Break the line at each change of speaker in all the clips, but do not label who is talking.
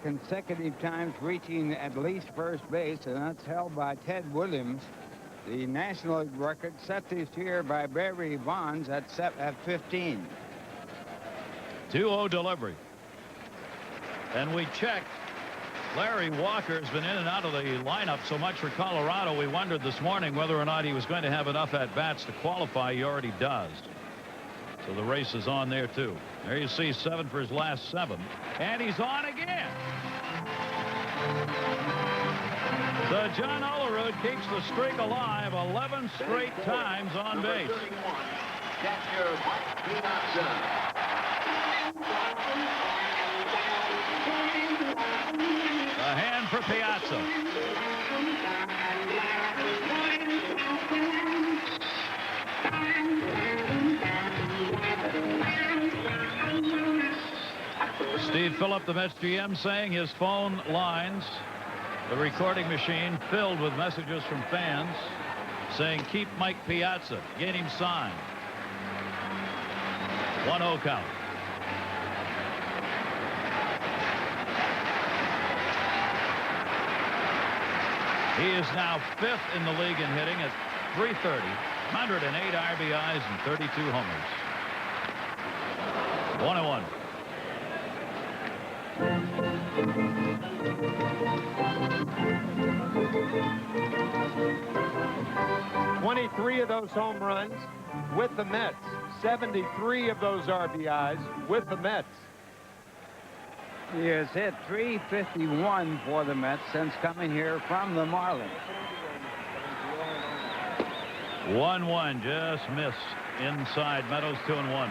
consecutive times reaching at least first base, and that's held by Ted Williams. The National League record set this year by Barry Bonds at 15.
2-0 delivery. And we checked. Larry Walker's been in and out of the lineup so much for Colorado. We wondered this morning whether or not he was going to have enough at-bats to qualify. He already does. So the race is on there, too. There you see 7 for his last 7. And he's on again. So John Olerud keeps the streak alive 11 straight times on base. A hand for Piazza. Steve Phillip, the Mets GM, saying his phone lines, the recording machine filled with messages from fans saying, keep Mike Piazza, get him signed. 1-0 count. He is now 5th in the league in hitting at .330, 108 RBIs and 32 homers. 1-1.
23 of those home runs with the Mets. 73 of those RBIs with the Mets.
He has hit .351 for the Mets since coming here from the Marlins.
1-1, just missed inside. Meadows 2-1.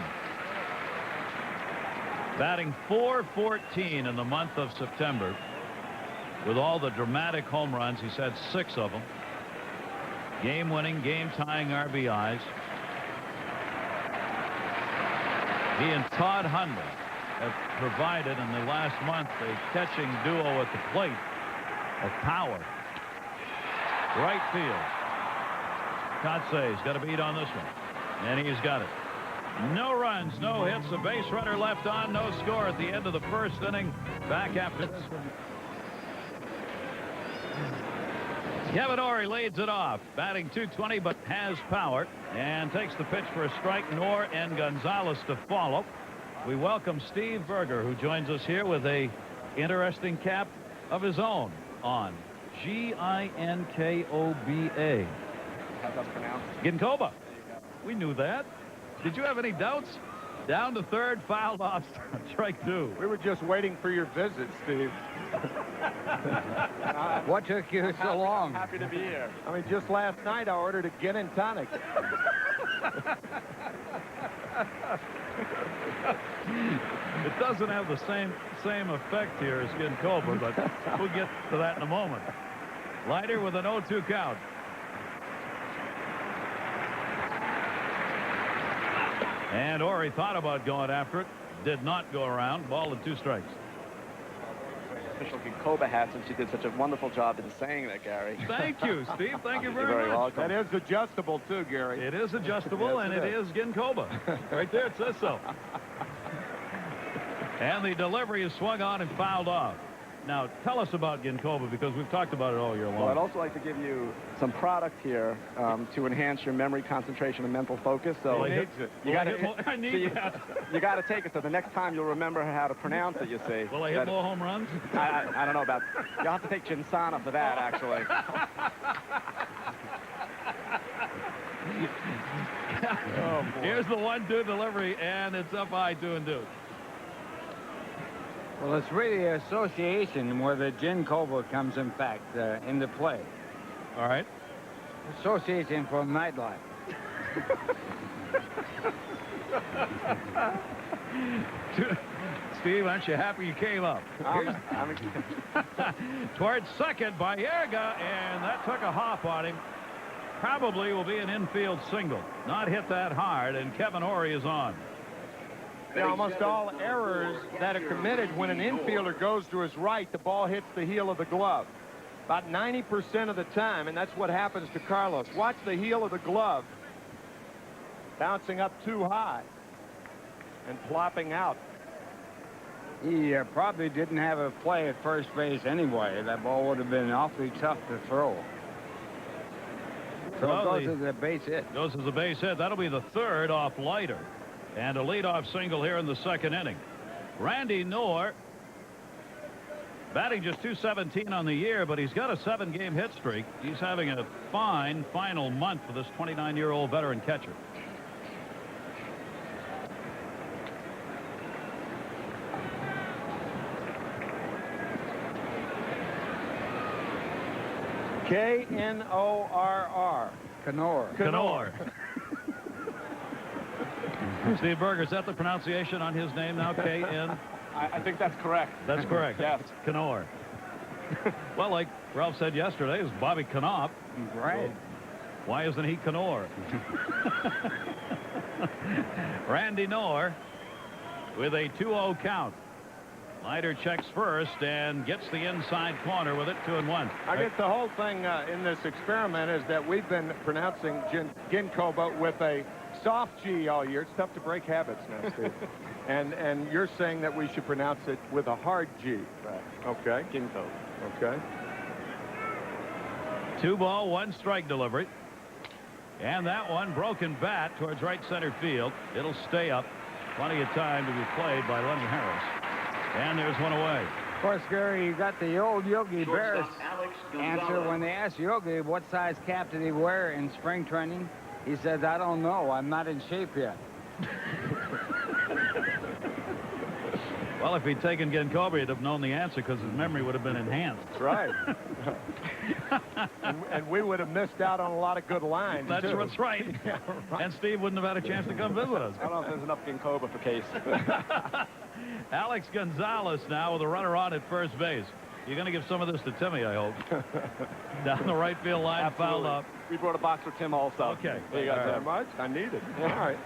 Batting .414 in the month of September. With all the dramatic home runs, he's had 6 of them. Game-winning, game-tying RBIs. He and Todd Hundley have provided in the last month a catching duo at the plate of power. Right field. Kotze's got to beat on this one. And he's got it. No runs, no hits, a base runner left on, no score at the end of the first inning. Back after this. Kevin Orie leads it off, batting .220, but has power, and takes the pitch for a strike. Noor and Gonzalez to follow. We welcome Steve Berger, who joins us here with a interesting cap of his own on Ginkoba.
How's that pronounced?
Ginkoba. We knew that. Did you have any doubts? Down to third, fouled off, strike 2.
We were just waiting for your visit, Steve.
What took you so long?
Happy to be here.
I mean, just last night I ordered a gin and tonic.
It doesn't have the same effect here as Ginkoba, but we'll get to that in a moment. Leiter with an 0-2 count. And Orie thought about going after it. Did not go around. Ball and 2 strikes.
Official Ginkoba hat, since you did such a wonderful job in saying that, Gary.
Thank you, Steve. Thank you
You're
very much.
welcome.
That is adjustable, too, Gary.
It is adjustable,
Yes,
and
it
it is Ginkoba. Right there, it says so. And the delivery is swung on and fouled off. Now, tell us about Ginkoba, because we've talked about it all year long.
Well, I'd also like to give you some product here to enhance your memory, concentration, and mental focus. So
Well,
you got to
I need that.
you got to take it so the next time you'll remember how to pronounce it. You see.
Will I hit more home runs?
I don't know about. You'll have to take Ginsana for that, actually.
Oh, boy.
Here's the 1-2 delivery, and it's up high 2-2.
Well, it's really association where the Ginkoba comes, in fact, into play.
All right.
Association for nightlife.
Steve, aren't you happy you came up? Towards second by Yerga, and that took a hop on him. Probably will be an infield single. Not hit that hard, and Kevin Orie is on.
Almost all errors that are committed when an infielder goes to his right, the ball hits the heel of the glove. About 90% of the time, and that's what happens to Carlos. Watch the heel of the glove bouncing up too high and plopping out.
He probably didn't have a play at first base anyway. That ball would have been awfully tough to throw. So
Well,
it goes as a base hit.
Goes as a base hit. That'll be the third off Leiter. And a leadoff single here in the second inning. Randy Knorr batting just .217 on the year, but he's got a 7-game hit streak. He's having a fine final month for this 29-year-old veteran catcher.
K-N-O-R-R.
Knorr.
Knorr. Steve Berger, is that the pronunciation on his name now? K-N?
I think that's correct.
That's correct.
Yes.
Knorr. Well, like Ralph said yesterday, it's Bobby Knopf.
Right.
So why isn't he Knorr? Randy Knorr with a 2-0 count. Leiter checks first and gets the inside corner with it, 2-1.
I guess the whole thing in this experiment is that we've been pronouncing Ginkoba with a soft G all year. It's tough to break habits now, Steve. and you're saying that we should pronounce it with a hard G.
Right.
Okay.
Ginko.
Okay.
2-ball, 1-strike delivery. And that one broken bat towards right center field. It'll stay up. Plenty of time to be played by Lenny Harris. And there's one away.
Of course, Gary, you got the old Yogi Berra answer when they asked Yogi what size cap did he wear in spring training. He said, I don't know. I'm not in shape yet.
Well, if he'd taken Ginkoba, he'd have known the answer because his memory would have been enhanced.
That's right. and we would have missed out on a lot of good lines,
That's
too.
what's right.
Yeah, right.
And Steve wouldn't have had a chance to come visit us.
I don't know if there's enough Ginkoba for Case.
Alex Gonzalez now with a runner on at first base. You're going to give some of this to Timmy, I hope. Down the right field line,
Absolutely.
fouled up.
We brought a box for Tim also.
Okay.
There you go,
All right.
That much? I need it. All right.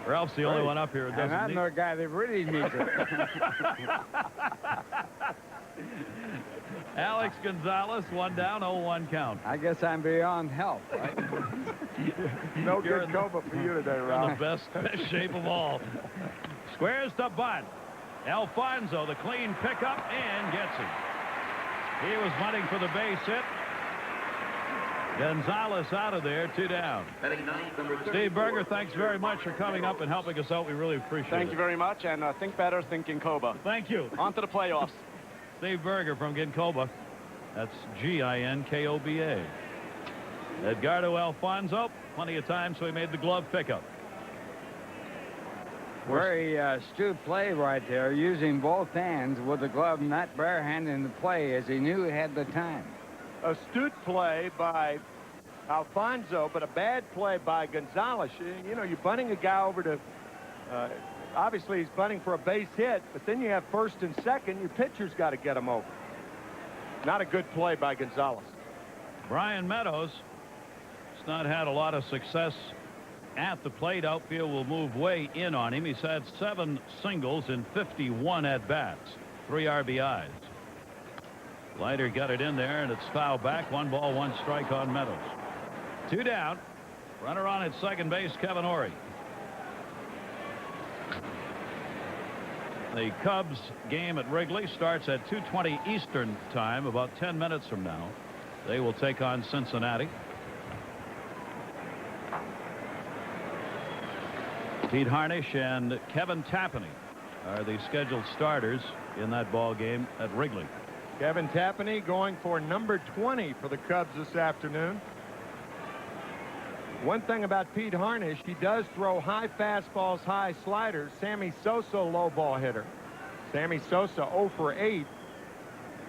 Ralph's the only one up here who
And
doesn't
I'm
need
the guy that really needs it.
Alex Gonzalez, 1 down, 0-1 count.
I guess I'm beyond help, right?
No
You're
good Coba for you today,
In
Ralph.
the best shape of all. Squares to bunt. Alfonso, the clean pickup, and gets him. He was bunting for the base hit. Gonzalez out of there, 2 down. Steve Berger, thanks very much for coming up and helping us out. We really appreciate it.
Thank you very much, and think better, think Ginkoba.
Thank you.
On to the playoffs.
Steve Berger from Ginkoba. That's G-I-N-K-O-B-A. Edgardo Alfonso, plenty of time, so he made the glove pickup.
Very astute play right there, using both hands with the glove, not barehanding the play, as he knew he had the time.
Astute play by Alfonso, but a bad play by Gonzalez. You know, you're bunting a guy over to, obviously he's bunting for a base hit, but then you have first and second. Your pitcher's got to get him over. Not a good play by Gonzalez.
Brian Meadows has not had a lot of success at the plate. Outfield will move way in on him. He's had 7 singles in 51 at-bats, 3 RBIs. Leiter got it in there, and it's fouled back. 1 ball, 1 strike on Meadows. 2 down. Runner on at second base, Kevin Ory. The Cubs game at Wrigley starts at 2:20 Eastern time, about 10 minutes from now. They will take on Cincinnati. Pete Harnish and Kevin Tapani are the scheduled starters in that ball game at Wrigley.
Kevin Tapani going for number 20 for the Cubs this afternoon. One thing about Pete Harnish, he does throw high fastballs, high sliders. Sammy Sosa, low ball hitter. Sammy Sosa 0 for 8.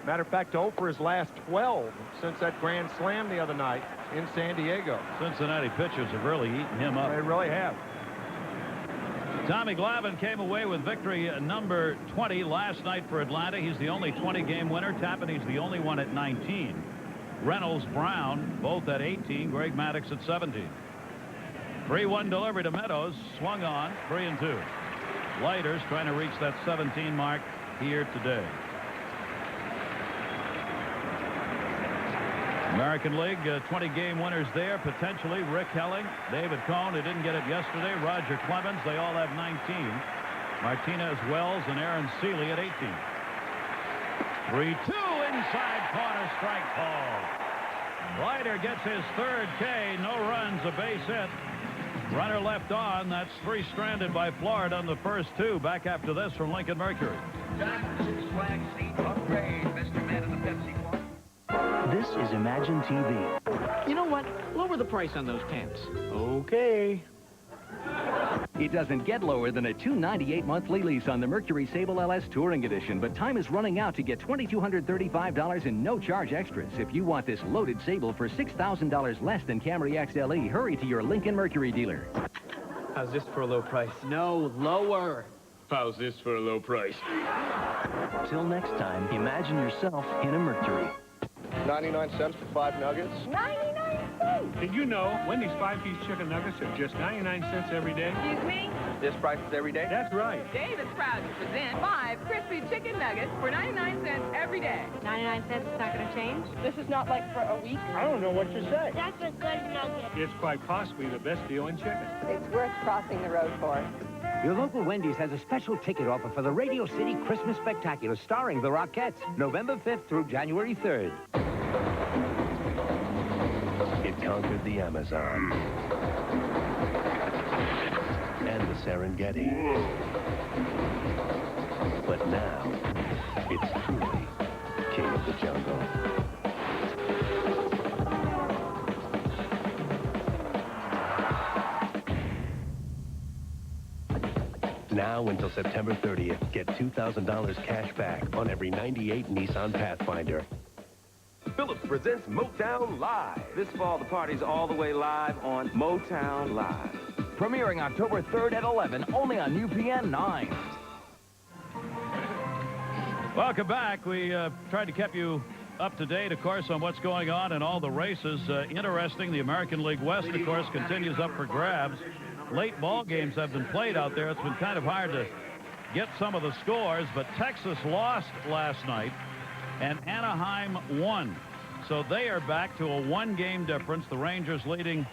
Matter of fact, 0 for his last 12 since that grand slam the other night in San Diego.
Cincinnati pitchers have really eaten him up.
They really have.
Tommy Glavine came away with victory number 20 last night for Atlanta. He's the only 20-game winner. Tapani's the only one at 19. Reynolds, Brown, both at 18. Greg Maddux at 17. 3-1 delivery to Meadows. Swung on, 3-2. Leiter's trying to reach that 17 mark here today. American League 20-game winners there, potentially. Rick Helling, David Cohn, who didn't get it yesterday, Roger Clemens, they all have 19. Martinez, Wells, and Aaron Seeley at 18. 3-2 inside corner, strike call. Leiter gets his third K. No runs, a base hit. Runner left on. That's 3 stranded by Florida on the first 2. Back after this from Lincoln Mercury.
This is Imagine TV.
You know what? Lower the price on those pants.
Okay. It doesn't get lower than a $298 monthly lease on the Mercury Sable LS Touring Edition, but time is running out to get $2,235 in no-charge extras. If you want this loaded Sable for $6,000 less than Camry XLE, hurry to your Lincoln Mercury dealer.
How's this for a low price? No, lower.
How's this for a low price?
Till next time, imagine yourself in a Mercury.
99 cents for 5 nuggets.
99 cents.
Did you know Wendy's 5-piece chicken nuggets are just 99 cents every day?
Excuse me?
This price is every day?
That's right.
Dave is proud to present 5 crispy chicken nuggets for 99 cents every day.
99 cents is not going to change?
This is not like for a week.
I don't know what to say.
That's a good nugget.
It's quite possibly the best deal in chicken.
It's worth crossing the road for.
Your local Wendy's has a special ticket offer for the Radio City Christmas Spectacular starring the Rockettes, November 5th through January 3rd.
It conquered the Amazon and the Serengeti. But now, it's truly king of the jungle. Now until September 30th, get $2,000 cash back on every 98 Nissan Pathfinder.
Phillips presents Motown Live. This fall, the party's all the way live on Motown Live.
Premiering October 3rd at 11, only on UPN 9.
Welcome back. We tried to keep you up to date, of course, on what's going on in all the races. Interesting, the American League West, of course, continues up for grabs. Late ball games have been played out there. It's been kind of hard to get some of the scores, but Texas lost last night, and Anaheim won. So they are back to a 1-game difference. The Rangers leading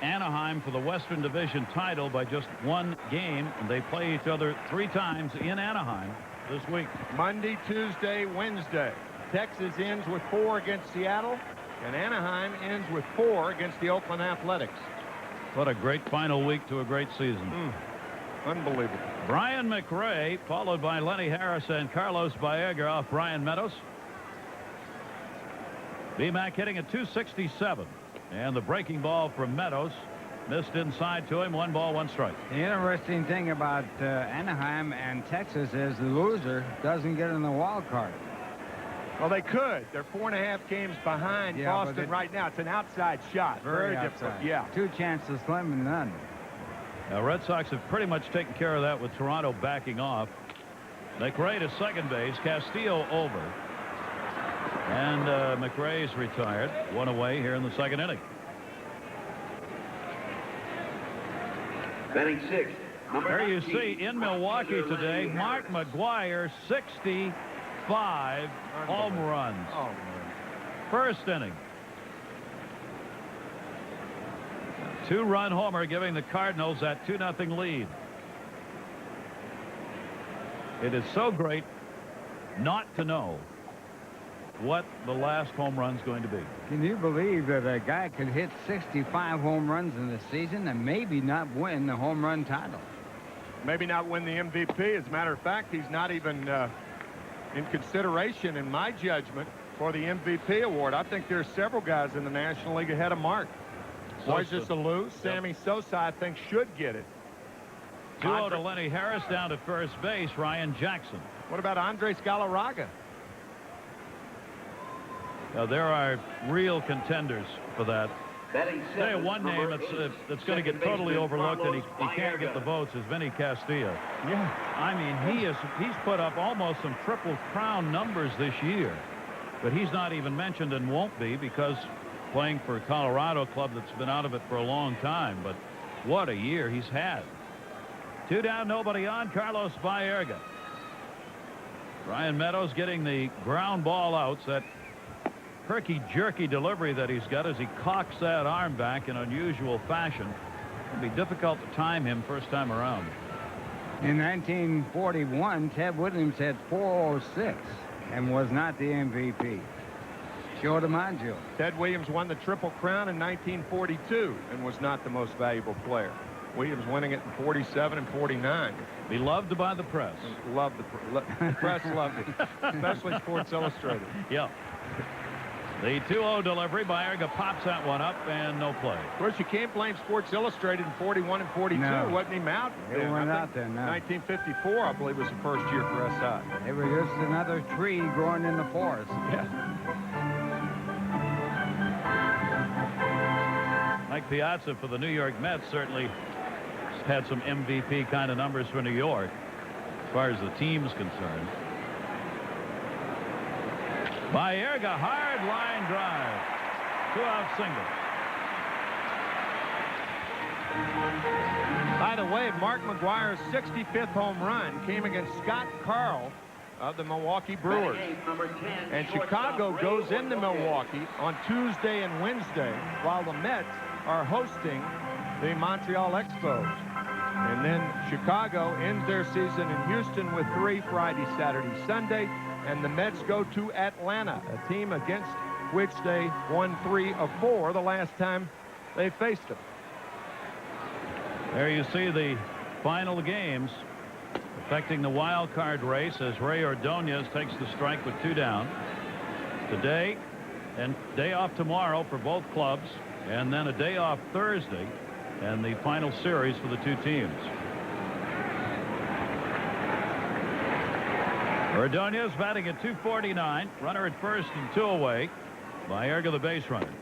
Anaheim for the Western Division title by just 1 game, and they play each other 3 times in Anaheim this week.
Monday, Tuesday, Wednesday. Texas ends with 4 against Seattle, and Anaheim ends with 4 against the Oakland Athletics.
What a great final week to a great season.
Unbelievable.
Brian McRae, followed by Lenny Harris and Carlos Baerga off Brian Meadows. B-Mac hitting at .267. And the breaking ball from Meadows missed inside to him. 1 ball, 1 strike.
The interesting thing about Anaheim and Texas is the loser doesn't get in the wild card.
Well, they could. They're 4.5 games behind Boston right now. It's an outside shot. Very difficult. Yeah.
2 chances, slim and none.
Now, Red Sox have pretty much taken care of that with Toronto backing off. McRae to second base. Castillo over. And McRae's retired. 1 away here in the 2nd inning.
Batting 6.
There you see in Milwaukee today, Mark McGwire, 65 home runs.
Oh, man.
First inning. 2-run homer giving the Cardinals that 2-0 lead. It is so great not to know what the last home run's going to be.
Can you believe that a guy could hit 65 home runs in the season and maybe not win the home run title?
Maybe not win the MVP. As a matter of fact, he's not even in consideration, in my judgment, for the MVP award. I think there's several guys in the National League ahead of Mark. Moises Alou, Sammy Sosa, I think, should get it.
2-0 to Lenny Harris, down to first base, Ryan Jackson.
What about Andres Galarraga?
Now, there are real contenders for that. Say one name that's going to get totally overlooked, and he can't get the votes, is Vinny Castilla.
Yeah.
I mean, he's put up almost some Triple Crown numbers this year, but he's not even mentioned and won't be because playing for a Colorado club that's been out of it for a long time. But what a year he's had. 2 down, nobody on. Carlos Baerga. Brian Meadows getting the ground ball outs. That herky-jerky delivery that he's got as he cocks that arm back in unusual fashion. It'll be difficult to time him first time around.
In 1941, Ted Williams had 406 and was not the MVP. Joe DiMaggio.
Ted Williams won the Triple Crown in 1942 and was not the most valuable player. Williams winning it in 47 and 49.
Beloved by the press.
Loved the press loved it, especially Sports Illustrated.
Yeah. The 2-0 delivery. Baerga pops that one up and no play.
Of course, you can't blame Sports Illustrated in 41 and 42.
No.
Wasn't even out
They weren't out there, no.
1954, I believe, was the first year for SI.
They were just another tree growing in the forest.
Yeah.
Mike Piazza for the New York Mets certainly had some MVP kind of numbers for New York as far as the team's concerned. Baerga, hard line drive. 2-out single.
By the way, Mark McGwire's 65th home run came against Scott Carl of the Milwaukee Brewers. And Chicago goes into Milwaukee on Tuesday and Wednesday while the Mets are hosting the Montreal Expos. And then Chicago ends their season in Houston with 3 Friday, Saturday, Sunday. And the Mets go to Atlanta, a team against which they won 3 of 4 the last time they faced them.
There you see the final games affecting the wild card race as Ray Ordonez takes the strike with 2 down. Today and day off tomorrow for both clubs, and then a day off Thursday, and the final series for the 2 teams. Ordonez batting at .249, runner at first and 2 away. Baerga the base runner,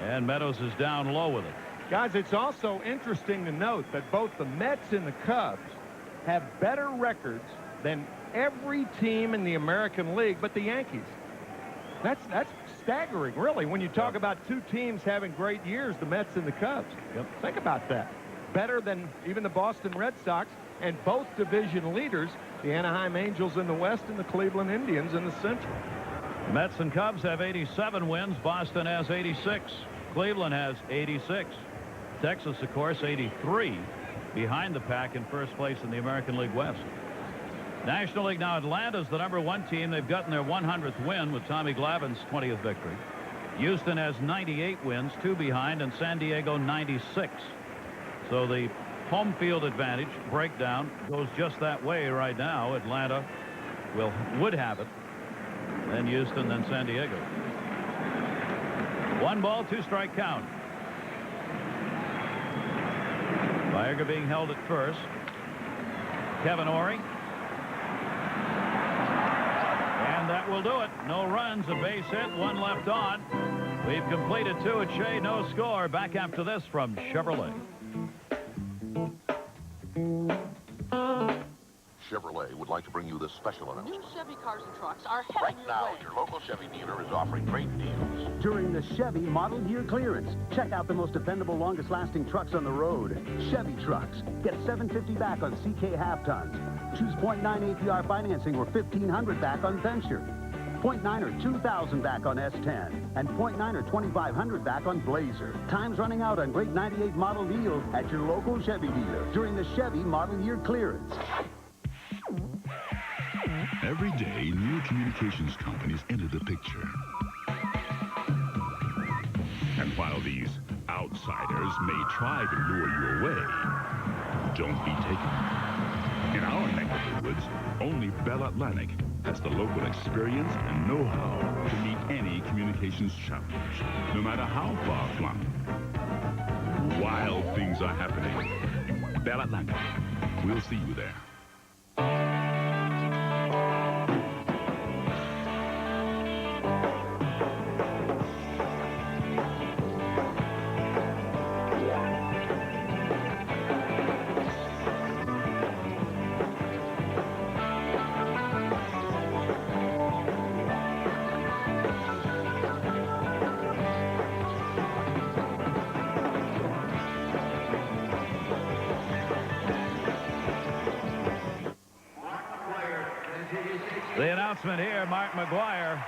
and Meadows is down low with it.
Guys, it's also interesting to note that both the Mets and the Cubs have better records than every team in the American League but the Yankees. That's staggering, really, when you talk about 2 teams having great years, the Mets and the Cubs.
Yep.
Think about that. Better than even the Boston Red Sox, and both division leaders, the Anaheim Angels in the West and the Cleveland Indians in the Central.
Mets and Cubs have 87 wins. Boston has 86. Cleveland has 86. Texas, of course, 83, behind the pack in first place in the American League West. National League now, Atlanta's the #1 team. They've gotten their 100th win with Tommy Glavine's 20th victory. Houston has 98 wins, 2 behind, and San Diego 96. So the home field advantage breakdown goes just that way right now. Atlanta would have it, then Houston, then San Diego. 1 ball, 2 strike count. Baerga being held at first. Kevin Ory. And that will do it. No runs, a base hit, 1 left on. We've completed 2 at Shea, no score. Back after this from Chevrolet.
Chevrolet would like to bring you this special announcement.
New Chevy cars and trucks are heading
Right
your
now,
way.
your local Chevy dealer is offering great deals.
During the Chevy Model Year Clearance, check out the most dependable, longest-lasting trucks on the road. Chevy trucks. Get $750 back on CK half-tons. Choose 0.9 APR financing or $1,500 back on Venture. 0.9 or $2,000 back on S10. And 0.9 or $2,500 back on Blazer. Time's running out on great 98 model deals at your local Chevy dealer during the Chevy Model Year Clearance.
Every day, new communications companies enter the picture. And while these outsiders may try to lure you away, don't be taken. In our neck of the woods, only Bell Atlantic has the local experience and know-how to meet any communications challenge, no matter how far-flung. Wild things are happening. Bell Atlantic. We'll see you there.
The announcement here, Mark McGwire,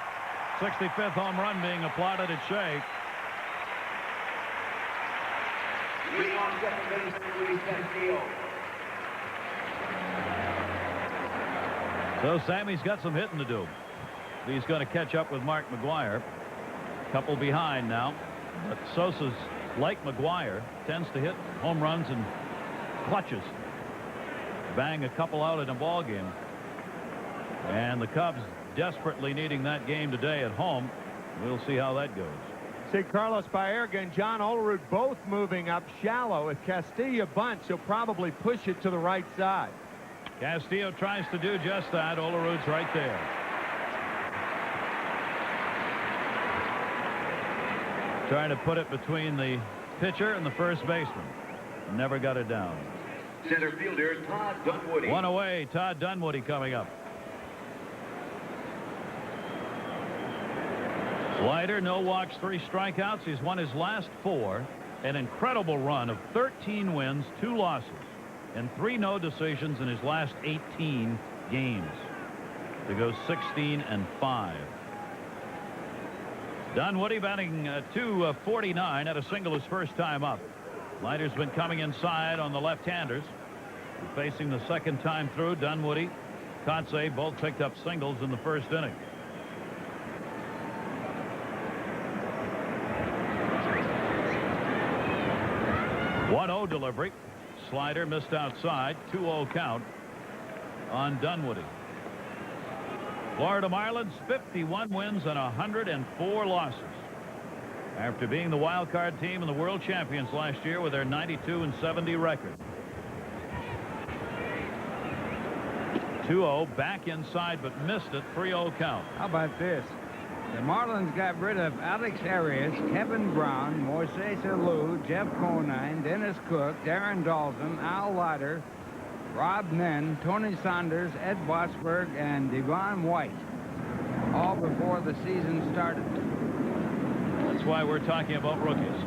65th home run being applauded at Shea. So Sammy's got some hitting to do. He's going to catch up with Mark McGwire. Couple behind now. But Sosa's, like McGwire, tends to hit home runs and clutches. Bang a couple out in a ball game. And the Cubs desperately needing that game today at home. We'll see how that goes.
See Carlos Baerga and John Olerud both moving up shallow. If Castillo bunts, he'll probably push it to the right side.
Castillo tries to do just that. Olerud's right there. Trying to put it between the pitcher and the first baseman. Never got it down.
Center fielder Todd Dunwoody.
One away. Todd Dunwoody coming up. Slider, no walks, 3 strikeouts. He's won his last 4. An incredible run of 13 wins, 2 losses, and 3 no decisions in his last 18 games to go 16-5. Dunwoody batting .249 at a single his first time up. Slider's been coming inside on the left-handers. Facing the second time through, Dunwoody, Kotsay both picked up singles in the first inning. .1-0 delivery. Slider missed outside. 2-0 count on Dunwoody. Florida Marlins 51 wins and 104 losses. After being the wild card team and the world champions last year with their 92-70 record. 2-0 back inside but missed it. 3-0 count.
How about this? The Marlins got rid of Alex Arias, Kevin Brown, Moises Alou, Jeff Conine, Dennis Cook, Darren Dalton, Al Leiter, Rob Nen, Tony Saunders, Ed Botsberg, and Devon White. All before the season started.
That's why we're talking about rookies.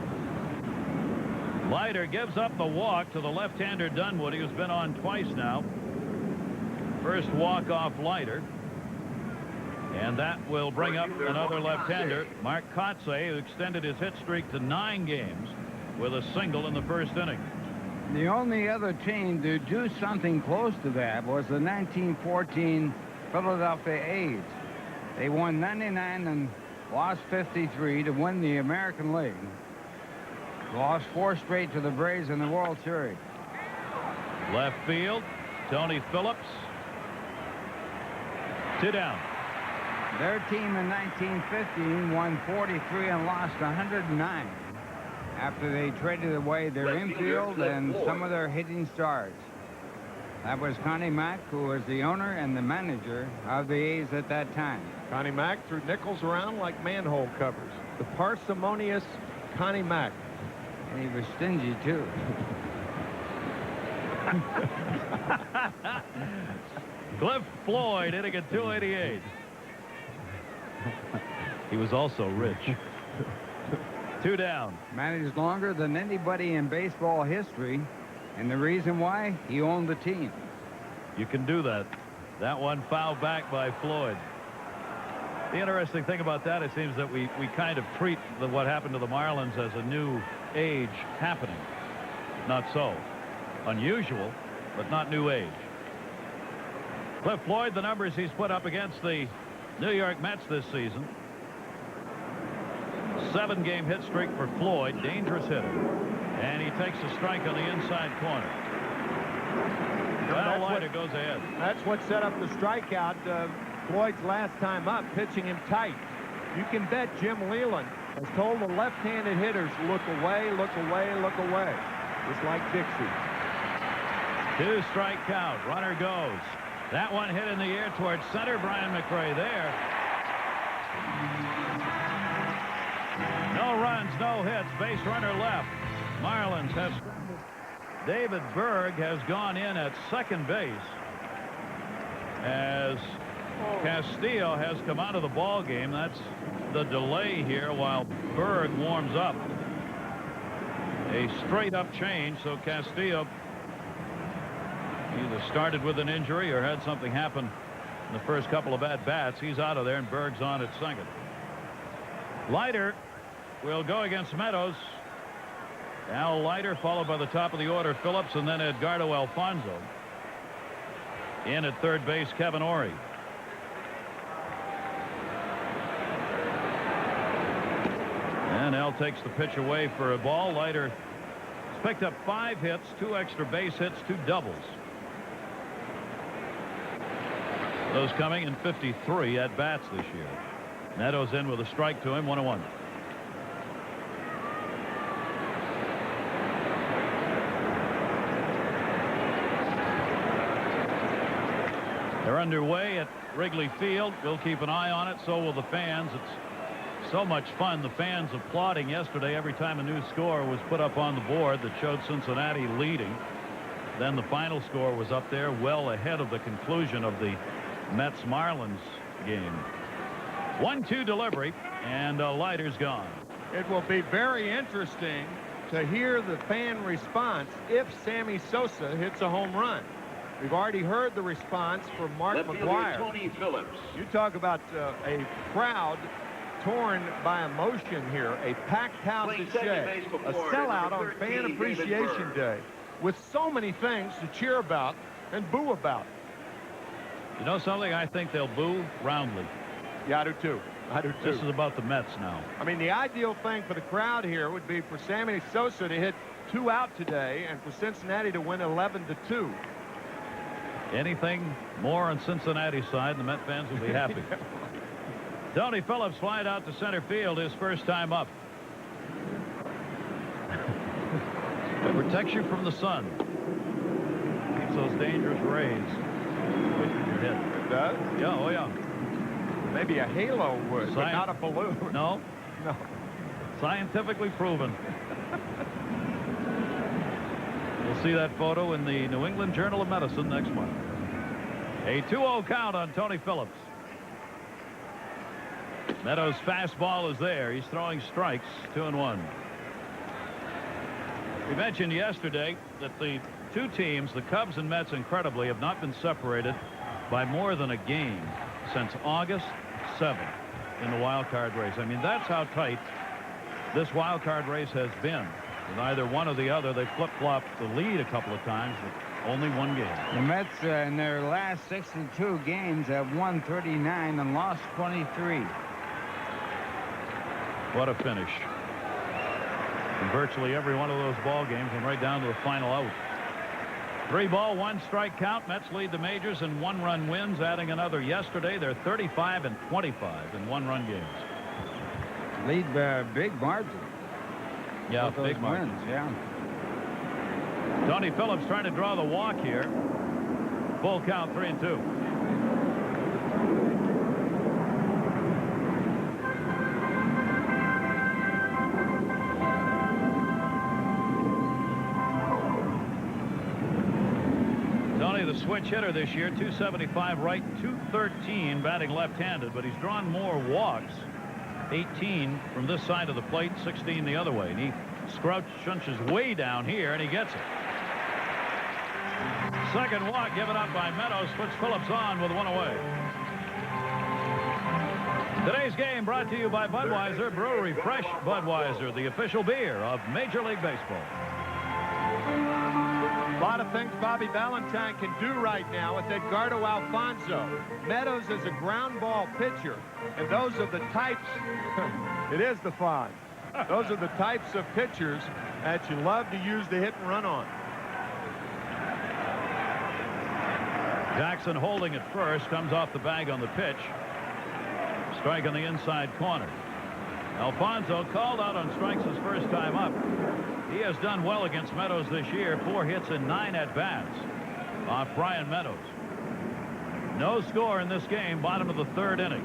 Leiter gives up the walk to the left-hander Dunwoody, who's been on twice now. First walk-off Leiter. And that will bring up another left-hander, Mark Kotsay, who extended his hit streak to 9 games with a single in the first inning.
The only other team to do something close to that was the 1914 Philadelphia A's. They won 99 and lost 53 to win the American League. Lost 4 straight to the Braves in the World Series.
Left field, Tony Phillips. 2 down.
Their team in 1915 won 43 and lost 109 after they traded away their infield and some of their hitting stars. That was Connie Mack, who was the owner and the manager of the A's at that time.
Connie Mack threw nickels around like manhole covers. The parsimonious Connie Mack.
And he was stingy, too.
Cliff Floyd hitting at .288. He was also rich. 2 down.
Managed longer than anybody in baseball history, and the reason why, he owned the team.
You can do that. That one fouled back by Floyd. The interesting thing about that, it seems that we kind of treat what happened to the Marlins as a new age happening. Not so. Unusual, but not new age. Cliff Floyd, the numbers he's put up against the New York Mets this season. 7-game hit streak for Floyd. Dangerous hitter. And he takes a strike on the inside corner. Well, Leiter goes ahead.
That's what set up the strikeout. Floyd's last time up, pitching him tight. You can bet Jim Leland has told the left-handed hitters, look away, look away, look away. Just like Dixie.
2-strike count. Runner goes. That one hit in the air towards center. Brian McRae there. No runs, no hits. Base runner left. Marlins has. David Berg has gone in at second base as Castillo has come out of the ball game. That's the delay here while Berg warms up. A straight up change, so Castillo either started with an injury or had something happen in the first couple of at-bats. He's out of there, and Berg's on at second. Leiter will go against Meadows. Al Leiter, followed by the top of the order Phillips, and then Edgardo Alfonso. In at third base, Kevin Ory. And L takes the pitch away for a ball. Leiter has picked up 5 hits, 2 extra base hits, 2 doubles. Those coming in 53 at bats this year. Meadows in with a strike to him, 1-1. They're underway at Wrigley Field. We'll keep an eye on it. So will the fans. It's so much fun. The fans applauding yesterday every time a new score was put up on the board that showed Cincinnati leading. Then the final score was up there well ahead of the conclusion of the Mets-Marlins game. 1-2 delivery, and Leiter's gone.
It will be very interesting to hear the fan response if Sammy Sosa hits a home run. We've already heard the response from Mark McGwire.
Tony Phillips.
You talk about a crowd torn by emotion here. A packed house at Shea. A sellout on Fan Appreciation Day with so many things to cheer about and boo about.
You know something? I think they'll boo roundly.
Yeah, I do too. I do too.
This is about the Mets now.
I mean, the ideal thing for the crowd here would be for Sammy Sosa to hit 2 out today and for Cincinnati to win 11-2.
Anything more on Cincinnati's side, the Met fans will be happy. Tony Phillips flying out to center field, his first time up. It protects you from the sun. Keeps those dangerous rays away from your head.
It does?
Yeah, oh yeah.
Maybe a halo would, but not a balloon.
No.
No.
Scientifically proven. We'll see that photo in the New England Journal of Medicine next month. A 2-0 count on Tony Phillips. Meadows' fastball is there. He's throwing strikes, 2-1. We mentioned yesterday that the two teams, the Cubs and Mets, incredibly, have not been separated by more than a game since August 7th in the wild card race. I mean, that's how tight this wild card race has been. With either one or the other, they flip-flopped the lead a couple of times with only one game.
The Mets in their last 62 games have won 39 and lost 23.
What a finish. In virtually every one of those ball games and right down to the final out. 3-ball, 1-strike count. Mets lead the majors in 1-run wins, adding another yesterday. They're 35 and 25 in 1-run games.
Lead by a big margin.
Yeah, big margin.
Yeah.
Tony Phillips trying to draw the walk here. Full count, 3-2. Tony, the switch hitter this year, 275 right, 213 batting left-handed, but he's drawn more walks. 18 from this side of the plate, 16 the other way. And he scrunches way down here, and he gets it. Second walk given up by Meadows, puts Phillips on with 1 away. Today's game brought to you by Budweiser Brewery. Fresh Budweiser, the official beer of Major League Baseball.
A lot of things Bobby Valentine can do right now with Edgardo Alfonzo. Meadows is a ground ball pitcher, and those are the types, it is the fun. Those are the types of pitchers that you love to use the hit and run on.
Jackson holding at first, comes off the bag on the pitch. Strike on the inside corner. Alfonso called out on strikes his first time up. He has done well against Meadows this year. 4 hits and 9 at-bats off Brian Meadows. No score in this game, bottom of the 3rd inning.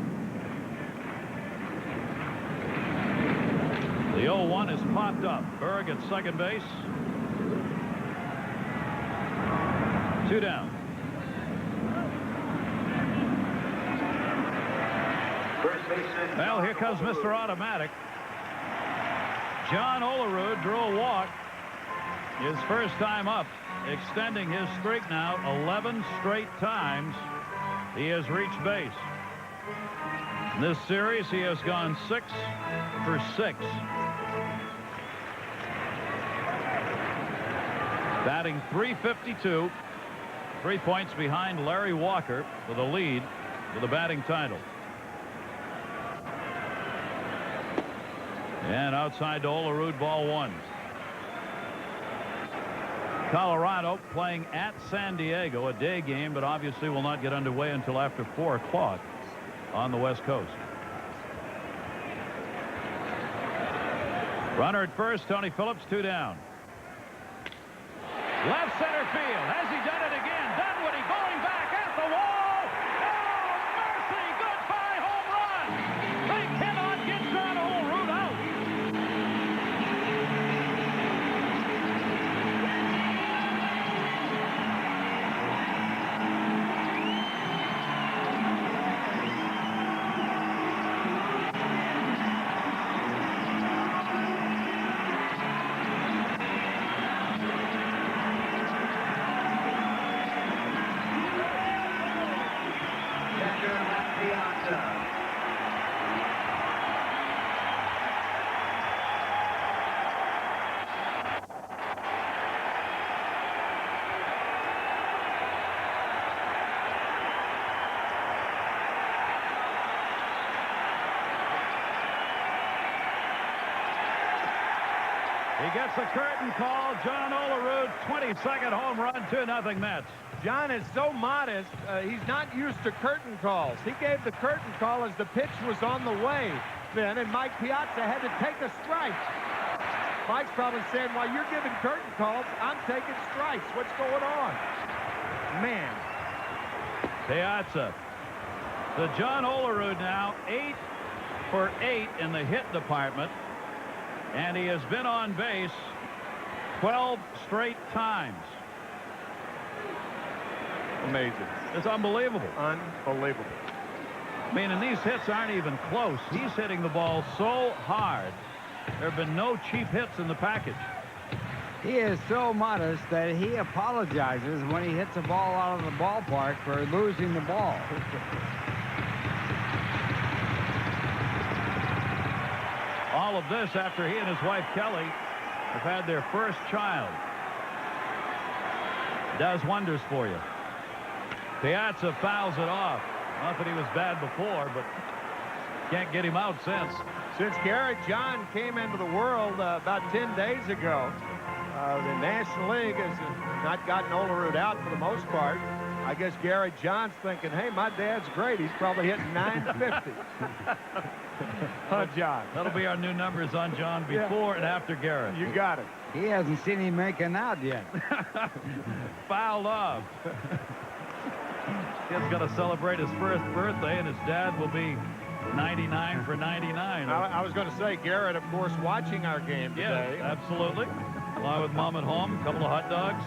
The 0-1 is popped up. Berg at second base. 2 down. Well, here comes Mr. Automatic. John Olerud drew a walk his first time up, extending his streak now 11 straight times he has reached base. In this series, he has gone 6 for 6. Batting .352. 3 points behind Larry Walker for the lead for the batting title. And outside to Olerud, ball 1. Colorado playing at San Diego, a day game, but obviously will not get underway until after 4 o'clock on the West Coast. Runner at first, Tony Phillips, 2 down. Left center field. Has he done it again? Dunwoody going back at the wall. Oh, mercy. Goodbye, home run. They cannot get John Olerud out. He gets a curtain call. John Olerud, 22nd home run, 2-0 Mets.
John is so modest. He's not used to curtain calls. He gave the curtain call as the pitch was on the way, Finn, and Mike Piazza had to take a strike. Mike's probably saying, while you're giving curtain calls, I'm taking strikes. What's going on? Man.
Piazza. So John Olerud now 8 for 8 in the hit department. And he has been on base 12 straight times.
Amazing.
It's unbelievable.
Unbelievable.
I mean, and these hits aren't even close. He's hitting the ball so hard. There have been no cheap hits in the package.
He is so modest that he apologizes when he hits a ball out of the ballpark for losing the ball.
All of this after he and his wife Kelly have had their first child. Does wonders for you. Piazza fouls it off. Not that he was bad before, but can't get him out since.
Since Garrett John came into the world about 10 days ago, the National League has not gotten Olerud out for the most part. I guess Garrett John's thinking, hey, my dad's great. He's probably hitting 950. John.
That'll be our new numbers on John before and after Garrett.
You got it.
He hasn't seen him making out yet.
Fouled off. Kid's going to celebrate his first birthday, and his dad will be 99 for 99.
I was going to say, Garrett, of course, watching our game today.
Yes, absolutely. Along with Mom at home, a couple of hot dogs.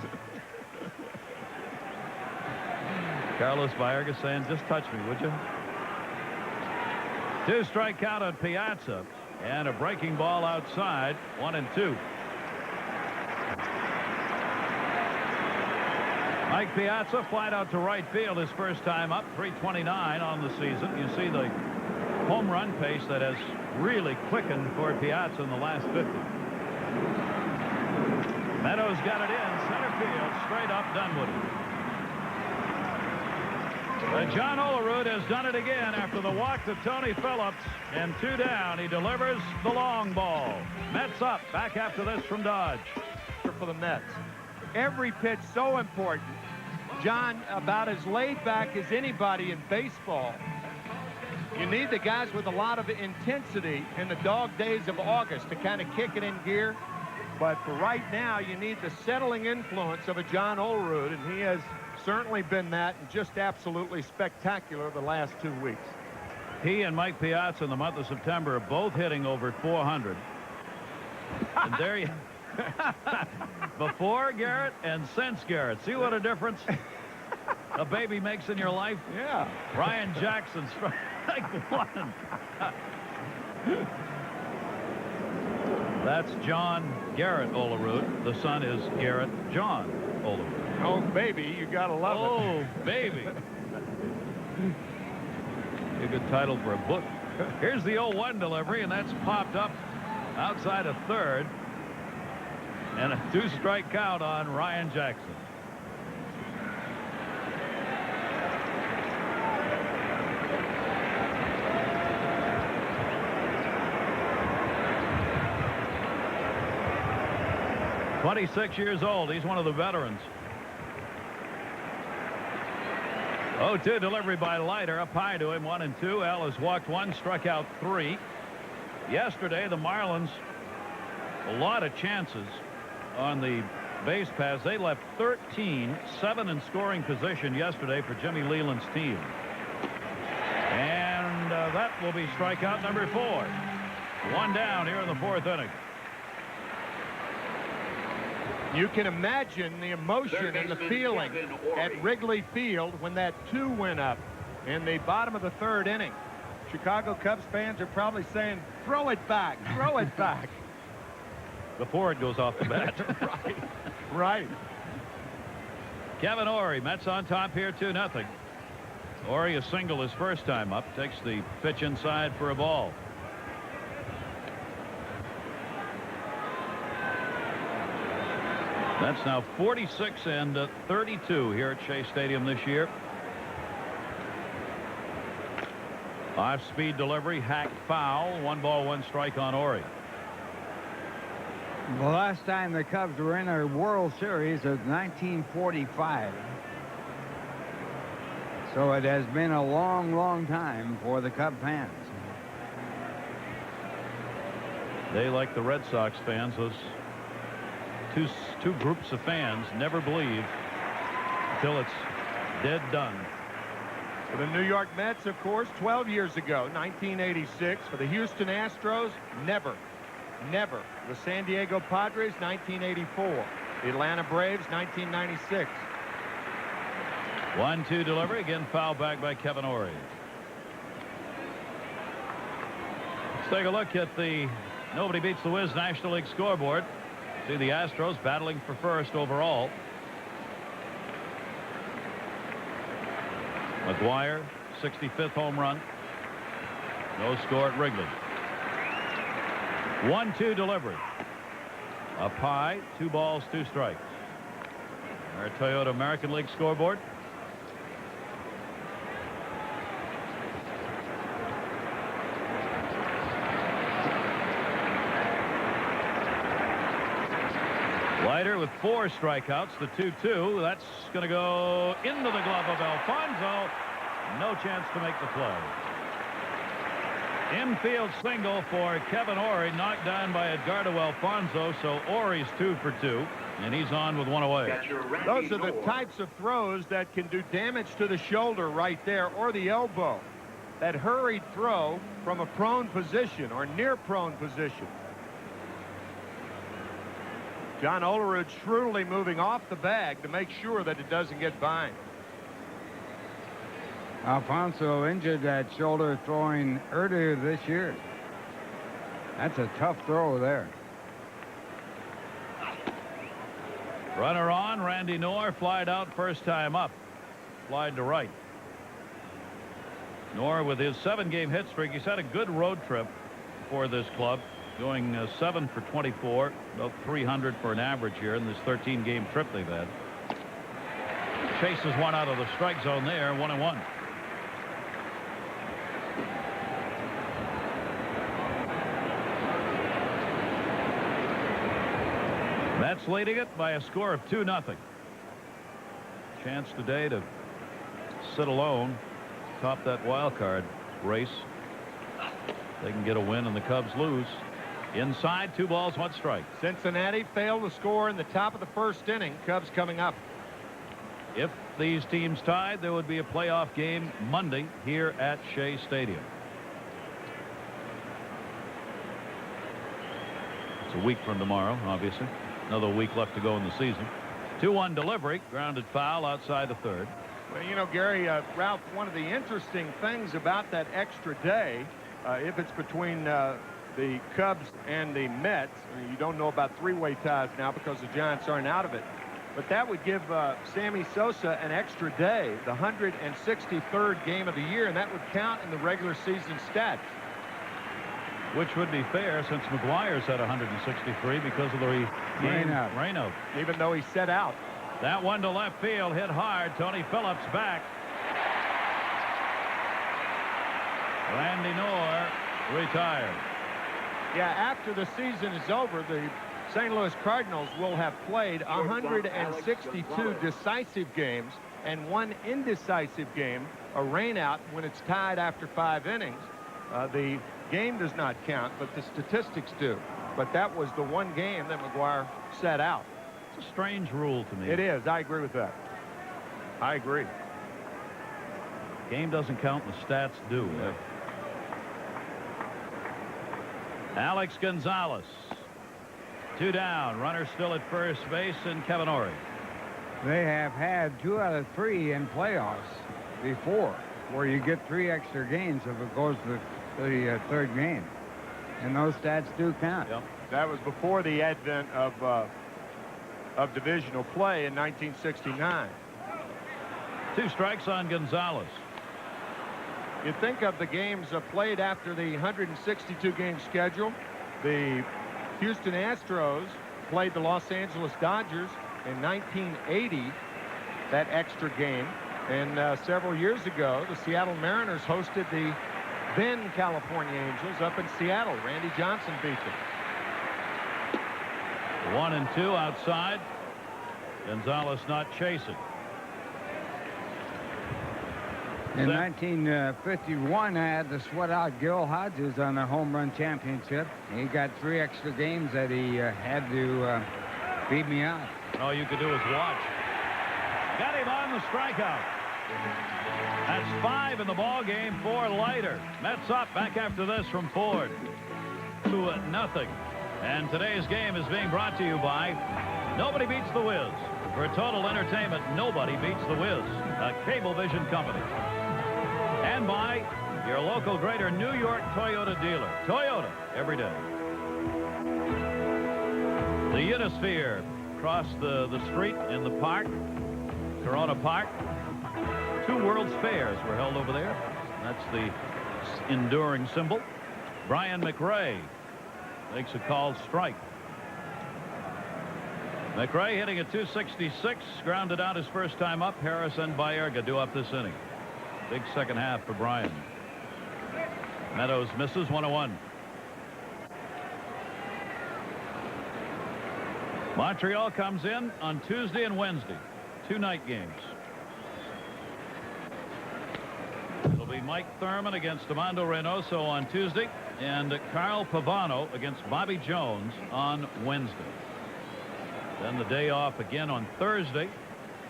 Carlos Baerga saying, just touch me, would you? 2 strike count on Piazza, and a breaking ball outside, 1-2. Mike Piazza flied out to right field his first time up, 329 on the season. You see the home run pace that has really quickened for Piazza in the last 50. Meadows got it in center field, straight up Dunwoody. John Olerud has done it again after the walk to Tony Phillips, and 2 down. He delivers the long ball. Mets up. Back after this from Dodge.
For the Mets. Every pitch so important. John, about as laid back as anybody in baseball. You need the guys with a lot of intensity in the dog days of August to kind of kick it in gear. But for right now, you need the settling influence of a John Olerud, and he has certainly been that, and just absolutely spectacular the last 2 weeks.
He and Mike Piazza in the month of September are both hitting over 400. And there you before Garrett and since Garrett. See what a difference a baby makes in your life?
Yeah.
Ryan Jackson strike 1. That's John Garrett Olerud. The son is Garrett John Olerud.
Oh, baby, you gotta love it.
Oh, baby. A good title for a book. Here's the 0-1 delivery, and that's popped up outside of third. And a 2-strike count on Ryan Jackson. 26 years old. He's one of the veterans. 0-2 delivery by Leiter. Up high to him. 1-2. Al has walked 1, struck out 3. Yesterday, the Marlins, a lot of chances on the base paths. They left 13, 7 in scoring position yesterday for Jimmy Leland's team. And that will be strikeout number 4. 1 down here in the 4th inning.
You can imagine the emotion and the feeling at Wrigley Field when that 2 went up in the bottom of the 3rd inning. Chicago Cubs fans are probably saying, throw it back, throw it back.
Before it goes off the bat.
Right. Right.
Kevin Orie, Mets on top here 2-0. Orie a single his first time up. Takes the pitch inside for a ball. That's now 46 and 32 here at Shea Stadium this year. 5-speed delivery, hacked foul. 1 ball, 1 strike on Orie.
The last time the Cubs were in a World Series was 1945. So it has been a long, long time for the Cub fans.
They, like the Red Sox fans, those two groups of fans never believe until it's dead done.
For the New York Mets, of course, 12 years ago, 1986. For the Houston Astros, never. Never. The San Diego Padres, 1984. The Atlanta Braves, 1996.
1-2 delivery. Again, foul back by Kevin Orie. Let's take a look at the Nobody Beats the Wiz National League scoreboard. See the Astros battling for first overall. McGuire, 65th home run. No score at Wrigley. 1-2 delivery. Up high, 2 balls, 2 strikes. Our Toyota American League scoreboard. Leiter with 4 strikeouts, the 2-2. That's going to go into the glove of Alfonso. No chance to make the play. Infield single for Kevin Orie, knocked down by Edgardo Alfonso, so Orie's 2 for 2, and he's on with 1 away.
Those are the types of throws that can do damage to the shoulder right there, or the elbow. That hurried throw from a prone position or near prone position. John Olerud shrewdly moving off the bag to make sure that it doesn't get by.
Alfonso injured that shoulder throwing earlier this year. That's a tough throw there.
Runner on. Randy Knorr flied out first time up. Flied to right. Knorr with his 7-game hit streak. He's had a good road trip for this club, going 7 for 24, about 300 for an average here in this 13-game trip they've had. Chases one out of the strike zone there, 1-1. Mets leading it by a score of 2-0. Chance today to sit alone, top that wild card race. They can get a win and the Cubs lose. Inside, 2 balls, 1 strike.
Cincinnati failed to score in the top of the 1st inning. Cubs coming up.
If these teams tied, there would be a playoff game Monday here at Shea Stadium. It's a week from tomorrow, obviously. Another week left to go in the season. 2-1 delivery, grounded foul outside the 3rd.
Well, you know, Gary, Ralph, one of the interesting things about that extra day, if it's between the Cubs and the Mets, I mean, you don't know about 3-way ties now because the Giants aren't out of it. But that would give Sammy Sosa an extra day, the 163rd game of the year, and that would count in the regular season stats.
Which would be fair since McGuire's had 163 because of the rain out.
Even though he set out.
That one to left field, hit hard. Tony Phillips back. Randy Knorr retired.
Yeah, after the season is over, the St. Louis Cardinals will have played 162 decisive games and 1 indecisive game, a rainout when it's tied after 5 innings. The game does not count, but the statistics do. But that was the one game that McGuire set out.
It's a strange rule to me.
It is. I agree with that. I agree.
Game doesn't count, the stats do.
Yeah.
Alex Gonzalez. 2 down. Runner still at first base, and Kevin Ory.
They have had 2 out of 3 in playoffs before, where you get 3 extra games if it goes to the 3rd game. And those stats do count.
Yep. That was before the advent of divisional play in 1969.
2 strikes on Gonzalez.
You think of the games played after the 162-game schedule. The Houston Astros played the Los Angeles Dodgers in 1980, that extra game. And several years ago, the Seattle Mariners hosted the then California Angels up in Seattle. Randy Johnson beat them.
1 and 2 outside. Gonzalez not chasing.
In 1951, I had to sweat out Gil Hodges on the home run championship. He got 3 extra games that he had to beat me out.
All you could do is watch. Got him on the strikeout. That's 5 in the ball game for Leiter. Mets up back after this from Ford. 2-0. And today's game is being brought to you by Nobody Beats the Wiz. For total entertainment, nobody beats the Wiz, a Cablevision company. And by your local Greater New York Toyota dealer. Toyota, every day. The Unisphere across the street in the park, Corona Park. 2 World's Fairs were held over there. That's the enduring symbol. Brian McRae makes a called strike. McRae hitting at 266, grounded out his first time up. Harris and Baerga do up this inning. Big second half for Brian. Meadows misses 1-1. Montreal comes in on Tuesday and Wednesday. 2 night games. It'll be Mike Thurman against Armando Reynoso on Tuesday and Carl Pavano against Bobby Jones on Wednesday. Then the day off again on Thursday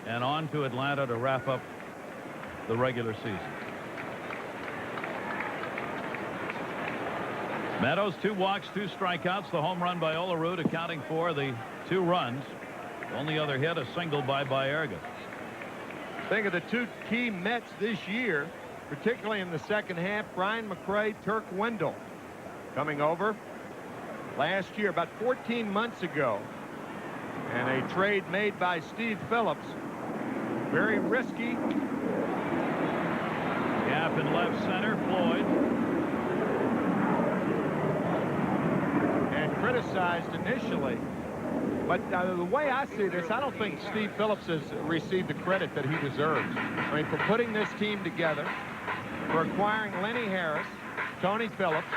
and on to Atlanta to wrap up the regular season. Meadows, 2 walks, 2 strikeouts. The home run by Olerud accounting for the 2 runs. Only other hit, a single by Baerga.
Think of the 2 key Mets this year, particularly in the second half. Brian McRae, Turk Wendell coming over last year, about 14 months ago. And a trade made by Steve Phillips. Very risky.
Gap in left center, Floyd.
And criticized initially. But the way I see this, I don't think Steve Phillips has received the credit that he deserves. I mean, for putting this team together, for acquiring Lenny Harris, Tony Phillips,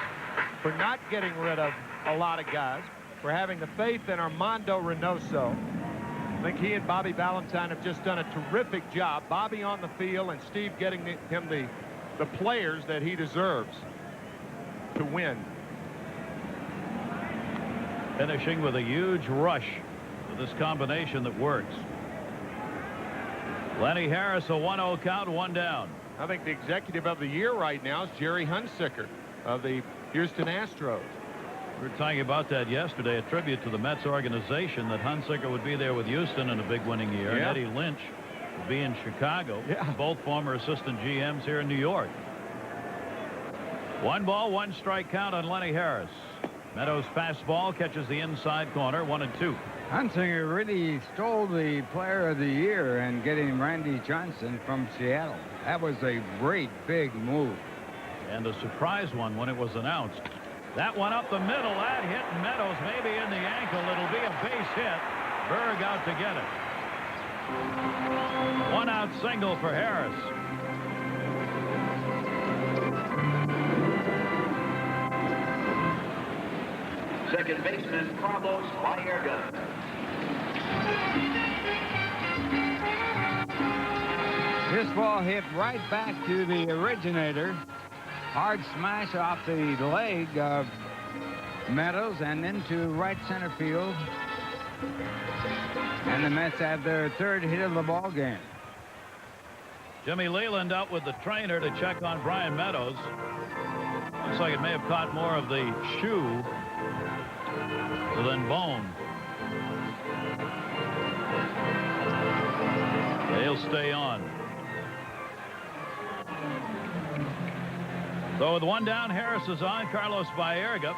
for not getting rid of a lot of guys, for having the faith in Armando Reynoso. I think he and Bobby Valentine have just done a terrific job. Bobby on the field and Steve getting him the players that he deserves to win.
Finishing with a huge rush with this combination that works. Lenny Harris, a 1-0 count, 1 down.
I think the executive of the year right now is Jerry Hunsicker of the Houston Astros.
We were talking about that yesterday, a tribute to the Mets organization, that Hunsicker would be there with Houston in a big winning year.
Yeah.
And Eddie Lynch would be in Chicago.
Yeah.
Both former assistant GMs here in New York. 1 ball, 1 strike count on Lenny Harris. Meadows' fastball catches the inside corner, 1-2.
Hunsinger really stole the player of the year and getting Randy Johnson from Seattle. That was a great big move.
And a surprise one when it was announced. That one up the middle, that hit Meadows maybe in the ankle. It'll be a base hit. Berg out to get it. 1 out single for Harris.
Second baseman, Carlos Baerga.
This ball hit right back to the originator. Hard smash off the leg of Meadows and into right center field. And the Mets have their third hit of the ball game.
Jimmy Leland out with the trainer to check on Brian Meadows. Looks like it may have caught more of the shoe than bone. They'll stay on. So with one down, Harris is on. Carlos Baerga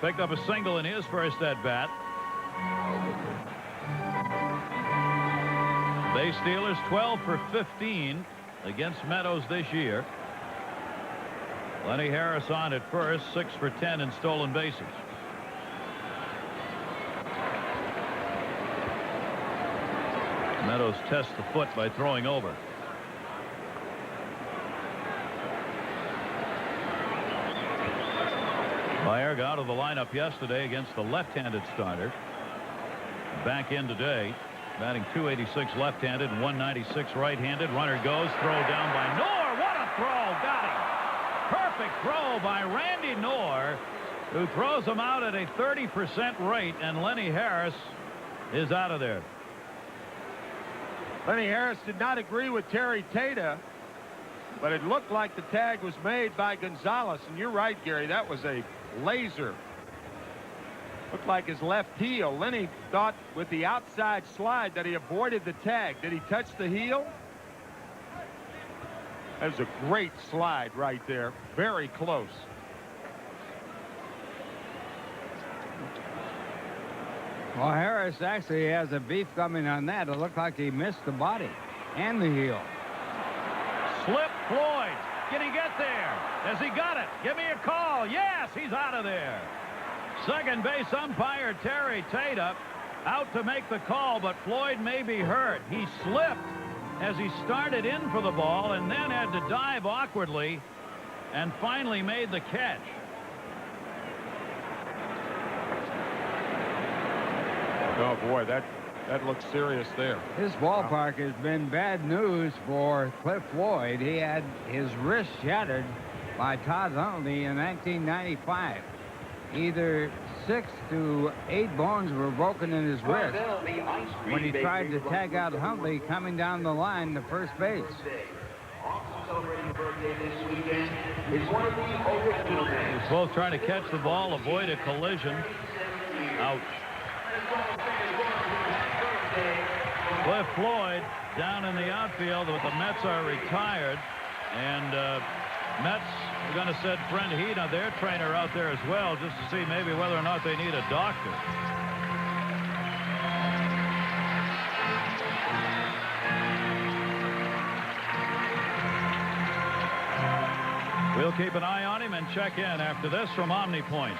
picked up a single in his first at bat. Base stealers 12 for 15 against Meadows this year. Lenny Harris on at first, 6 for 10 in stolen bases. Meadows tests the foot by throwing over. Baerga out of the lineup yesterday against the left-handed starter. Back in today, batting .286 left-handed and .196 right-handed. Runner goes, throw down by Knorr. What a throw! Got him. Perfect throw by Randy Knorr, who throws him out at a 30% rate, and Lenny Harris is out of there.
Lenny Harris did not agree with Terry Tata, but it looked like the tag was made by Gonzalez. And you're right, Gary, that was a laser. Looked like his left heel. Lenny thought with the outside slide that he avoided the tag. Did he touch the heel? That was a great slide right there. Very close.
Well, Harris actually has a beef coming on that. It looked like he missed the body and the heel.
Slip Floyd. Can he get there? Has he got it? Give me a call. Yes, he's out of there. Second base umpire Terry Tata out to make the call, but Floyd may be hurt. He slipped as he started in for the ball and then had to dive awkwardly and finally made the catch.
Oh, boy, that looks serious there.
This ballpark has been bad news for Cliff Floyd. He had his wrist shattered by Todd Huntley in 1995. Either 6 to 8 bones were broken in his wrist when he tried to tag out Huntley coming down the line to first base.
He's both trying to catch the ball, avoid a collision. Ouch. Cliff Floyd down in the outfield, but the Mets are retired, and Mets are going to send Brent Heeda, their trainer, out there as well, just to see maybe whether or not they need a doctor. We'll keep an eye on him and check in after this from OmniPoint.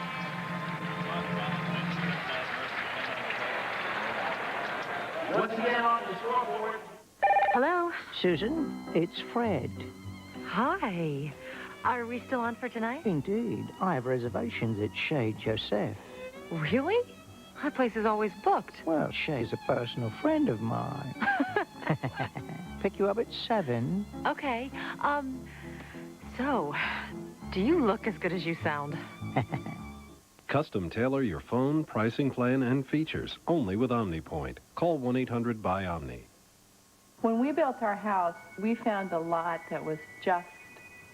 Once again on the scoreboard.
Hello?
Susan, it's Fred.
Hi. Are we still on for tonight?
Indeed. I have reservations at Shea Joseph.
Really? My place is always booked.
Well, Shea's a personal friend of mine. Pick you up at 7.
Okay. So, do you look as good as you sound?
Custom tailor your phone, pricing plan, and features only with OmniPoint. Call 1-800-BUY-OMNI.
When we built our house, we found a lot that was just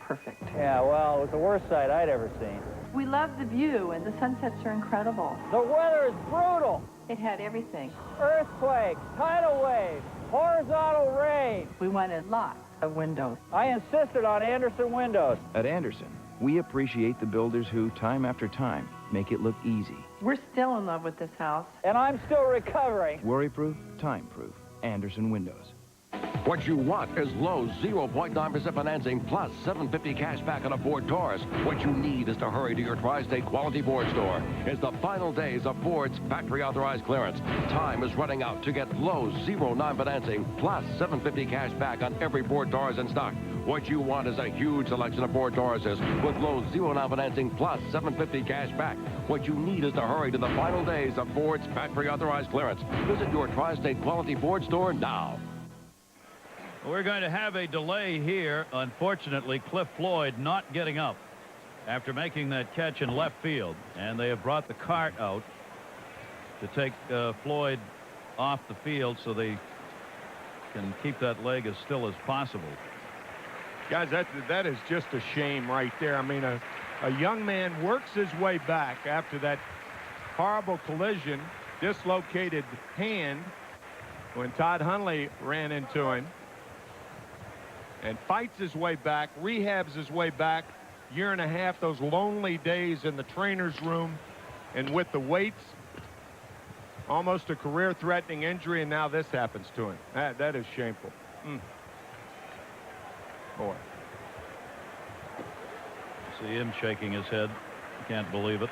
perfect.
Yeah, well, it was the worst sight I'd ever seen.
We loved the view, and the sunsets are incredible.
The weather is brutal.
It had everything.
Earthquakes, tidal waves, horizontal rain.
We wanted lots of windows.
I insisted on Anderson windows.
At Anderson, we appreciate the builders who, time after time, make it look easy.
We're still in love with this house.
And I'm still recovering.
Worry-proof, time-proof. Anderson Windows.
What you want is low 0.9% financing plus $750 cash back on a Ford Taurus. What you need is to hurry to your Tri-State Quality Ford store. It's the final days of Ford's factory authorized clearance. Time is running out to get low 0.9 financing plus $750 cash back on every Ford Taurus in stock. What you want is a huge selection of Ford Tauruses with low 0 down financing plus $750 cash back. What you need is to hurry to the final days of Ford's factory authorized clearance. Visit your Tri-State Quality Ford store now.
We're going to have a delay here. Unfortunately, Cliff Floyd not getting up after making that catch in left field. And they have brought the cart out to take Floyd off the field so they can keep that leg as still as possible.
Guys, that is just a shame right there. I mean, a young man works his way back after that horrible collision, dislocated hand when Todd Hundley ran into him, and fights his way back, rehabs his way back, year and a half, those lonely days in the trainer's room and with the weights, almost a career-threatening injury, and now this happens to him. That is shameful. Boy.
See him shaking his head. Can't believe it.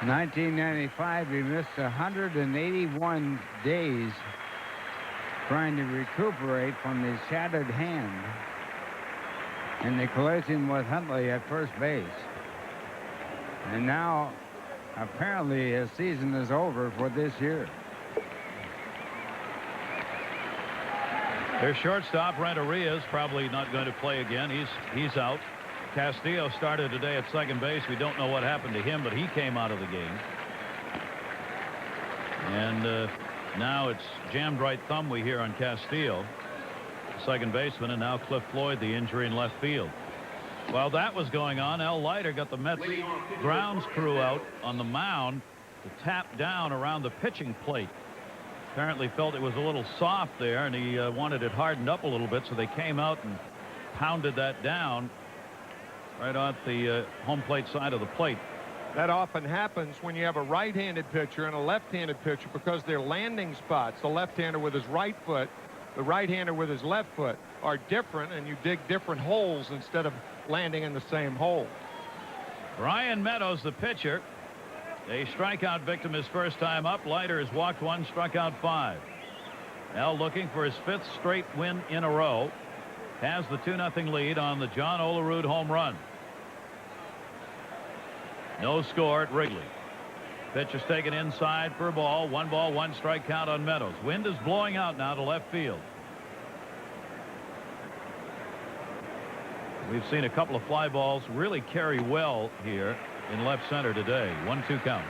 1995, he missed 181 days trying to recuperate from his shattered hand in the collision with Huntley at first base. And now, apparently, his season is over for this year.
Their shortstop, Renteria, is probably not going to play again. He's out. Castillo started today at second base. We don't know what happened to him, but he came out of the game. And now it's jammed right thumb we hear on Castillo, second baseman, and now Cliff Floyd, the injury in left field. While that was going on, Al Leiter got the Mets grounds crew out on the mound to tap down around the pitching plate. Apparently felt it was a little soft there, and he wanted it hardened up a little bit, so they came out and pounded that down right on the home plate side of the plate.
That often happens when you have a right-handed pitcher and a left-handed pitcher because their landing spots, the left-hander with his right foot, the right-hander with his left foot, are different, and you dig different holes instead of landing in the same hole.
Brian Meadows, the pitcher, a strikeout victim his first time up. Leiter has walked one, struck out 5. Al looking for his 5th straight win in a row. Has the 2-0 lead on the John Olerud home run. No score at Wrigley. Pitch is taken inside for a ball. 1 ball, 1 strike count on Meadows. Wind is blowing out now to left field. We've seen a couple of fly balls really carry well here in left center today. 1-2 count.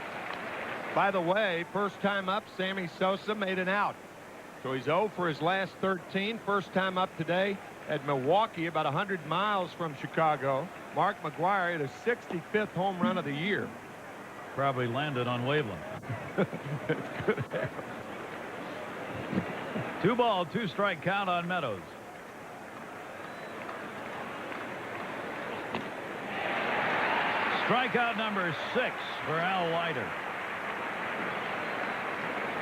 By the way, first time up, Sammy Sosa made an out. So he's 0 for his last 13. First time up today at Milwaukee, about 100 miles from Chicago. Mark McGwire hit his 65th home run of the year.
Probably landed on Waveland.
It could have.
2 ball, 2 strike count on Meadows. Strikeout number 6 for Al Leiter.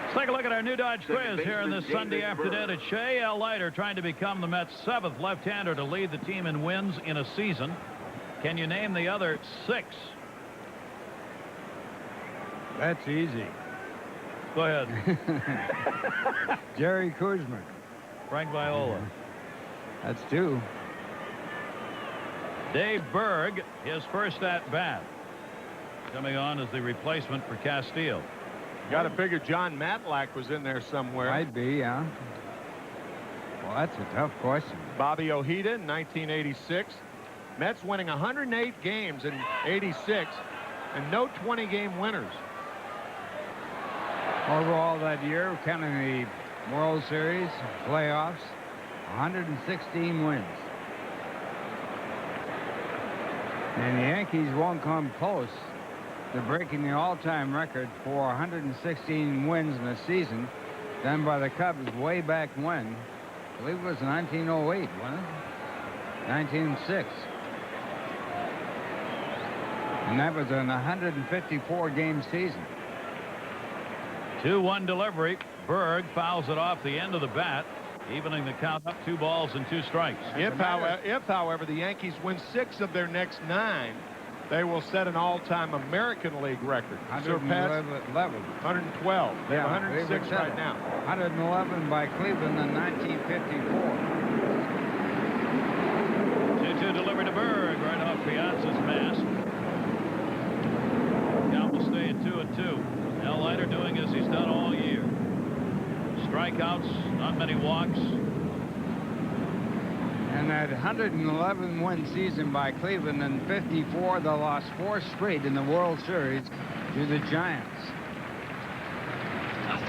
Let's take a look at our new Dodge quiz here on this Sunday afternoon at Shea. Al Leiter trying to become the Mets' 7th left-hander to lead the team in wins in a season. Can you name the other 6?
That's easy.
Go ahead.
Jerry Kuzma.
Frank Viola.
That's 2.
Dave Berg, his first at bat, coming on as the replacement for Castillo.
Got to figure John Matlack was in there somewhere.
Might be, yeah. Well, that's a tough question.
Bobby Ojeda in 1986. Mets winning 108 games in 86 and no 20-game winners.
Overall that year, counting the World Series, playoffs, 116 wins. And the Yankees won't come close to breaking the all-time record for 116 wins in a season done by the Cubs way back when. I believe it was 1908, wasn't it? 1906. And that was an 154-game season.
2-1 delivery. Berg fouls it off the end of the bat, evening the count up 2 balls and 2 strikes.
If, however, the Yankees win 6 of their next 9, they will set an all-time American League record.
111.
112. They have 106 right now.
111 by Cleveland in 1954.
Leiter doing as he's done all year. Strikeouts, not many walks.
And that 111-win season by Cleveland in '54, they lost 4 straight in the World Series to the Giants.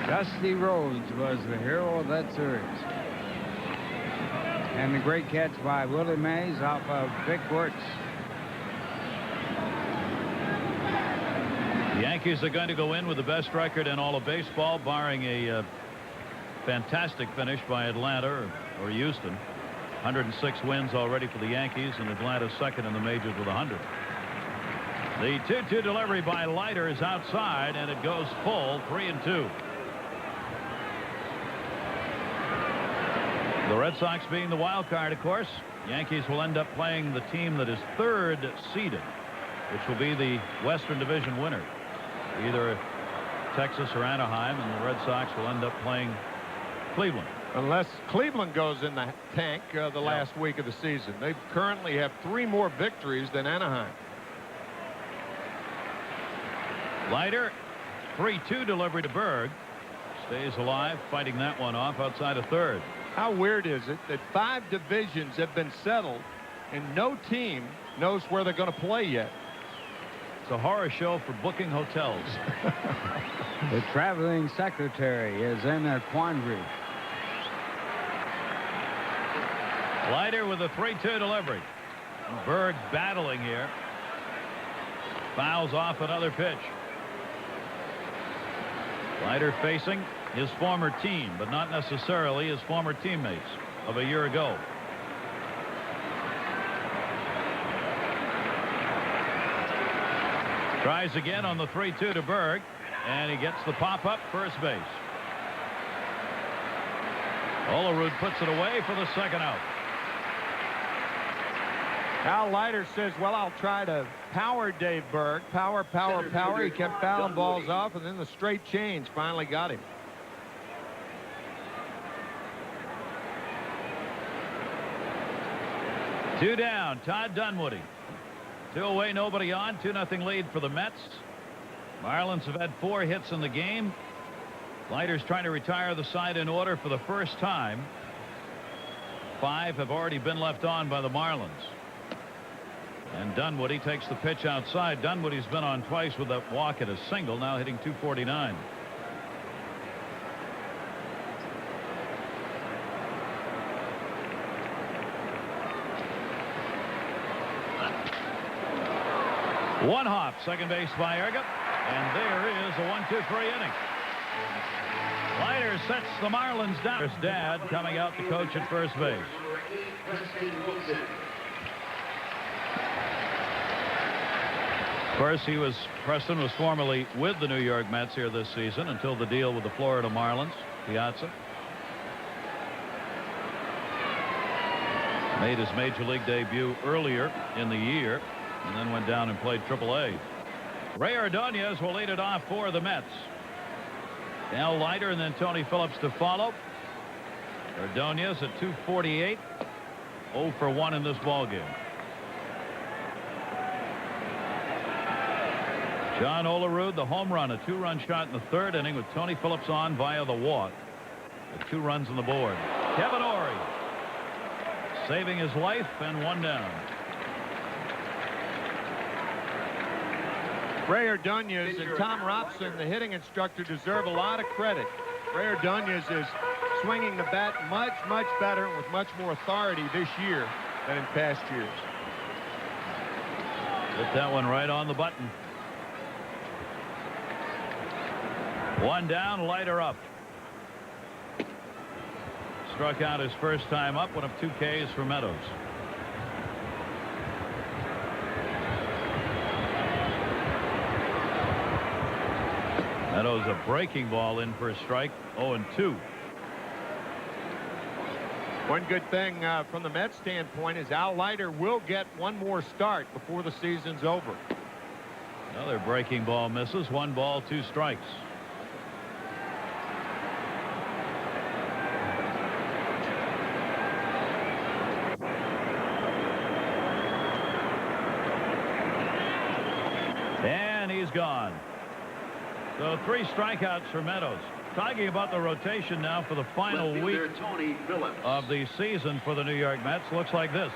Dusty Rhodes was the hero of that series. And the great catch by Willie Mays off of Vic Wertz.
The Yankees are going to go in with the best record in all of baseball, barring a fantastic finish by Atlanta or Houston. 106 wins already for the Yankees, and Atlanta's second in the majors with 100. The 2-2 delivery by Leiter is outside, and it goes full, 3-2. The Red Sox being the wild card, of course. Yankees will end up playing the team that is 3rd seeded, which will be the Western Division winner, either Texas or Anaheim, and the Red Sox will end up playing Cleveland.
Unless Cleveland goes in the tank the last week of the season. They currently have 3 more victories than Anaheim.
Leiter, 3-2 delivery to Berg. Stays alive, fighting that one off outside of 3rd.
How weird is it that 5 divisions have been settled and no team knows where they're going to play yet?
It's a horror show for booking hotels.
The traveling secretary is in a quandary.
Leiter with a 3-2 delivery. Berg battling here. Fouls off another pitch. Leiter facing his former team, but not necessarily his former teammates of a year ago. Tries again on the 3-2 to Berg, and he gets the pop-up first base. Olerud puts it away for the second out.
Al Leiter says, well, I'll try to power Dave Berg. Power. He kept fouling balls off, and then the straight change finally got him.
Two down, Todd Dunwoody. 2 away, nobody on. 2-0 lead for the Mets. Marlins have had 4 hits in the game. Leiter's trying to retire the side in order for the first time. 5 have already been left on by the Marlins. And Dunwoody takes the pitch outside. Dunwoody's been on twice with that walk at a single, now hitting .249. One hop, second base by Erga, and there is a 1-2-3 inning. Leiter sets the Marlins down. His dad coming out to coach at first base. Of course, Preston was formerly with the New York Mets here this season until the deal with the Florida Marlins. Piazza made his major league debut earlier in the year and then went down and played AAA. Ray Ordonez will lead it off for the Mets. Al Leiter and then Tony Phillips to follow. Ordonez at .248, 0 for 1 in this ballgame. John Olerud, the home run, a 2-run shot in the 3rd inning with Tony Phillips on via the walk. With 2 runs on the board. Kevin Ory saving his life, and 1 down.
Ray Ordonez and Tom Robson, the hitting instructor, deserve a lot of credit. Ray Ordonez is swinging the bat much better and with much more authority this year than in past years.
Hit that one right on the button. 1 down, Leiter up. Struck out his first time up, 1 of 2 Ks for Meadows. Meadows a breaking ball in for a strike, 0-2.
One good thing from the Mets standpoint is Al Leiter will get 1 more start before the season's over.
Another breaking ball misses. 1 ball, 2 strikes. And he's gone. So 3 strikeouts for Meadows. Talking about the rotation now for the final week of the season for the New York Mets. Looks like this.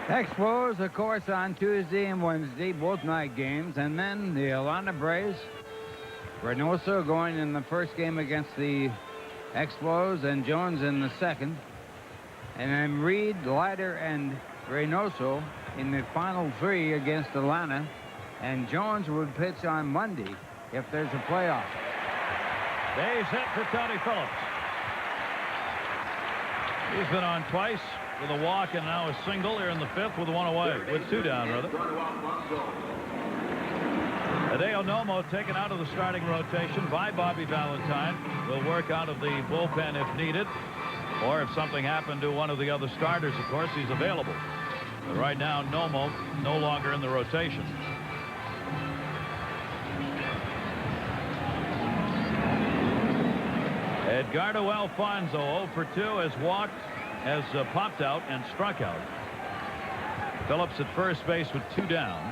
Expos, of course, on Tuesday and Wednesday, both night games. And then the Atlanta Braves. Reynoso going in the first game against the Expos and Jones in the second. And then Reed, Leiter, and Reynoso in the final 3 against Atlanta. And Jones would pitch on Monday if there's a playoff.
Base hit for Tony Phillips. He's been on twice with a walk and now a single here in the 5th with 1 away. With 2 down, rather. Hideo Nomo taken out of the starting rotation by Bobby Valentine. Will work out of the bullpen if needed. Or if something happened to one of the other starters, of course, he's available. But right now, Nomo no longer in the rotation. Edgardo Alfonzo, 0 for 2, has walked, has popped out and struck out. Phillips at first base with 2 down.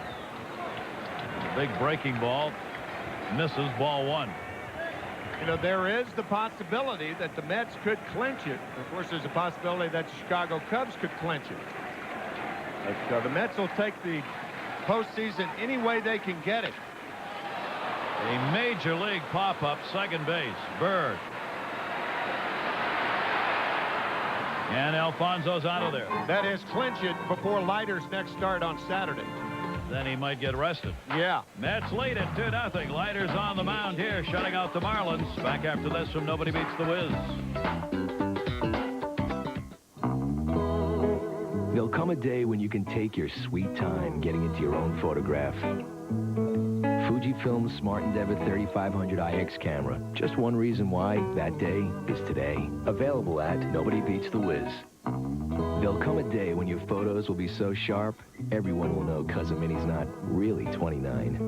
Big breaking ball. Misses, ball 1.
You know, there is the possibility that the Mets could clinch it. Of course, there's a possibility that the Chicago Cubs could clinch it. But the Mets will take the postseason any way they can get it.
A major league pop-up, second base. Bird. And Alfonso's out of there.
That is, clinch it before Leiter's next start on Saturday.
Then he might get rested.
Yeah.
Mets lead it 2-0. Leiter's on the mound here, shutting out the Marlins. Back after this from Nobody Beats the Wiz.
There'll come a day when you can take your sweet time getting into your own photograph. Fujifilm's Smart Endeavor 3500 IX camera. Just one reason why that day is today. Available at Nobody Beats the Wiz. There'll come a day when your photos will be so sharp, everyone will know Cousin Minnie's not really 29.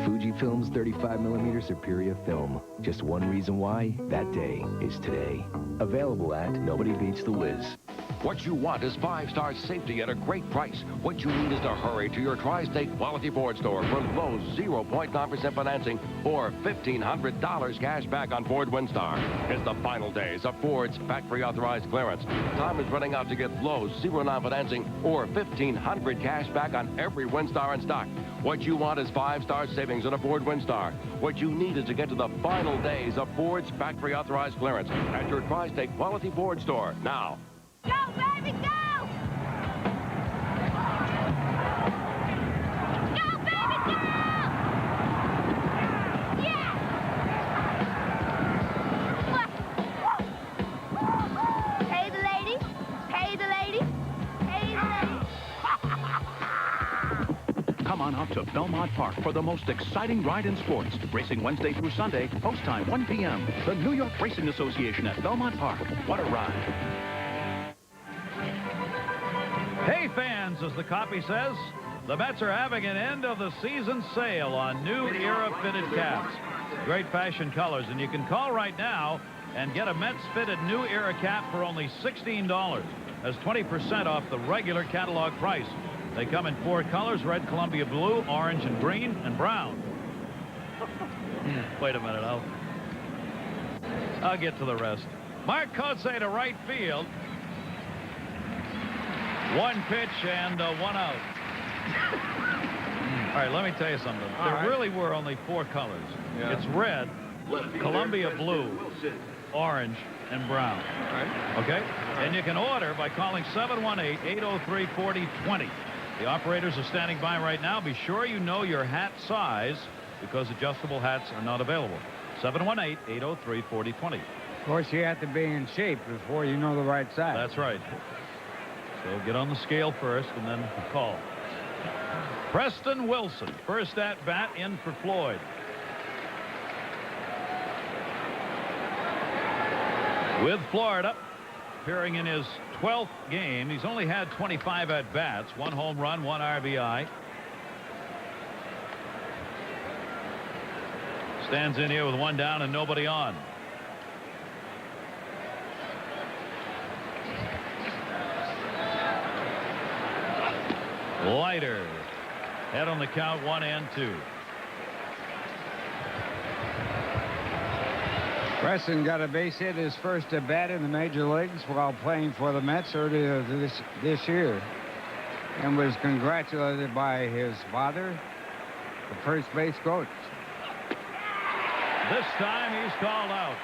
Fujifilm's 35mm Superior Film. Just one reason why that day is today. Available at Nobody Beats the Wiz.
What you want is 5-star safety at a great price. What you need is to hurry to your Tri-State Quality Ford store for low 0.9% financing or $1,500 cash back on Ford Windstar. It's the final days of Ford's factory authorized clearance. Time is running out to get low 0.9 financing or $1,500 cash back on every Windstar in stock. What you want is 5-star savings on a Ford Windstar. What you need is to get to the final days of Ford's factory authorized clearance at your Tri-State Quality Ford store now.
Go, baby, go! Go, baby, go! Yeah! Hey, the lady. Hey, the lady. Hey, the lady.
Come on out to Belmont Park for the most exciting ride in sports. Racing Wednesday through Sunday, post time 1 p.m. The New York Racing Association at Belmont Park. What a ride.
Hey, fans, as the copy says, the Mets are having an end-of-the-season sale on new era-fitted caps. Great fashion colors, and you can call right now and get a Mets-fitted new era cap for only $16. That's 20% off the regular catalog price. They come in 4 colors: red, Columbia blue, orange and green, and brown. Wait a minute, I'll get to the rest. Mark Kotze to right field. 1 pitch and 1 out. All right, let me tell you something. There really were only 4 colors. Yeah. It's red, Columbia blue, orange, and brown.
All right.
Okay? And you can order by calling 718-803-4020. The operators are standing by right now. Be sure you know your hat size because adjustable hats are not available. 718-803-4020.
Of course, you have to be in shape before you know the right size.
That's right. So get on the scale first and then call. Preston Wilson, first at bat in for Floyd. With Florida, appearing in his 12th game. He's only had 25 at-bats, 1 home run, 1 RBI. Stands in here with 1 down and nobody on. Leiter. Head on the count, 1 and 2.
Preston got a base hit, his first at bat in the major leagues while playing for the Mets earlier this year, and was congratulated by his father, the first base coach.
This time he's called out.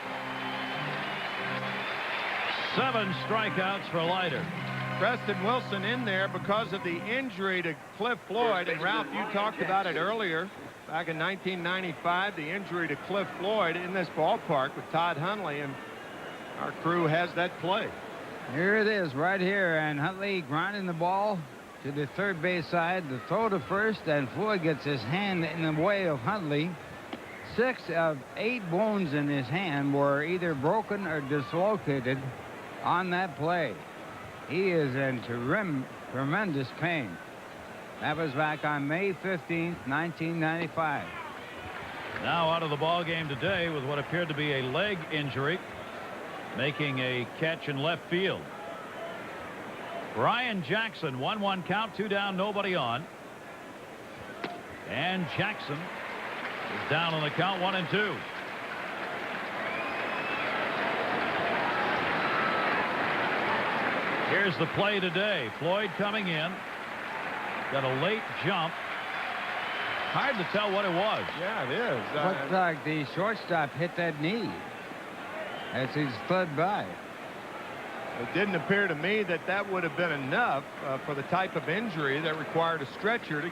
7 strikeouts for Leiter.
Preston Wilson in there because of the injury to Cliff Floyd. And Ralph, you talked about it earlier. Back in 1995, the injury to Cliff Floyd in this ballpark with Todd Hundley, and our crew has that play.
Here it is right here, and Huntley grinding the ball to the third base side. The throw to first, and Floyd gets his hand in the way of Huntley. 6 of 8 bones in his hand were either broken or dislocated on that play. He is in tremendous pain. That was back on May 15th, 1995.
Now out of the ball game today with what appeared to be a leg injury, making a catch in left field. Brian Jackson, 1-1 count, 2 down, nobody on. And Jackson is down on the count, 1-2. Here's the play today. Floyd coming in. Got a late jump. Hard to tell what it was.
Yeah, it is.
Looks like the shortstop hit that knee as he slid by.
It didn't appear to me that that would have been enough for the type of injury that required a stretcher to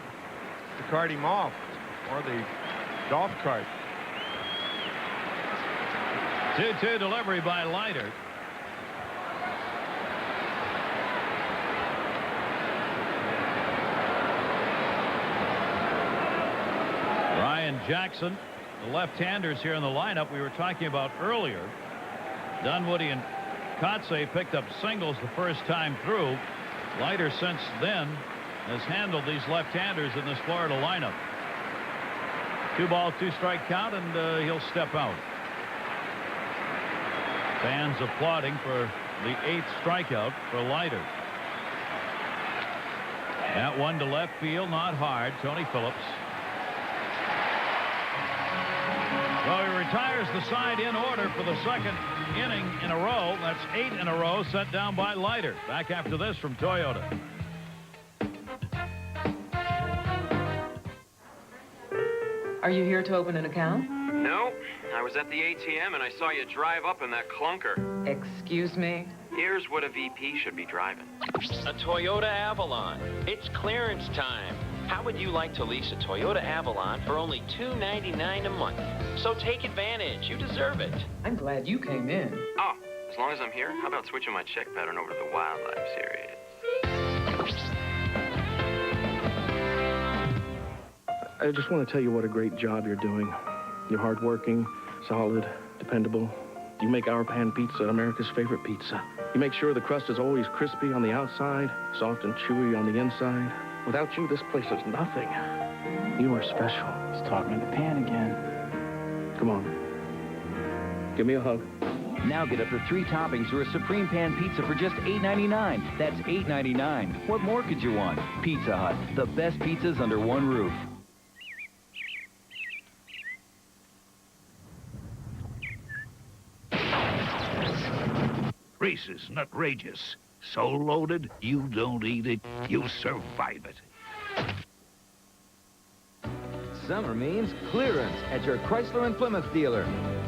cart him off, or the golf cart.
2-2 delivery by Leiter. Jackson, the left-handers here in the lineup we were talking about earlier. Dunwoody and Kotze picked up singles the first time through. Leiter since then has handled these left-handers in this Florida lineup. 2-ball, 2-strike count, and he'll step out. Fans applauding for the 8th strikeout for Leiter. That one to left field, not hard. Tony Phillips. Well, he retires the side in order for the second inning in a row. That's 8 in a row set down by Leiter. Back after this from Toyota.
Are you here to open an account?
No, I was at the ATM and I saw you drive up in that clunker.
Excuse me?
Here's what a VP should be driving.
A Toyota Avalon. It's clearance time. How would you like to lease a Toyota Avalon for only $299 a month? So take advantage. You deserve it.
I'm glad you came in.
Oh, as long as I'm here, how about switching my check pattern over to the Wildlife Series?
I just want to tell you what a great job you're doing. You're hardworking, solid, dependable. You make our pan pizza America's favorite pizza. You make sure the crust is always crispy on the outside, soft and chewy on the inside. Without you, this place is nothing. You are special.
He's talking to the pan again.
Come on. Give me a hug.
Now get up to 3 toppings or a Supreme Pan Pizza for just $8.99. That's $8.99. What more could you want? Pizza Hut, the best pizzas under one roof.
Reese's Nutrageous. So loaded, you don't eat it, you survive it.
Summer means clearance at your Chrysler and Plymouth dealer.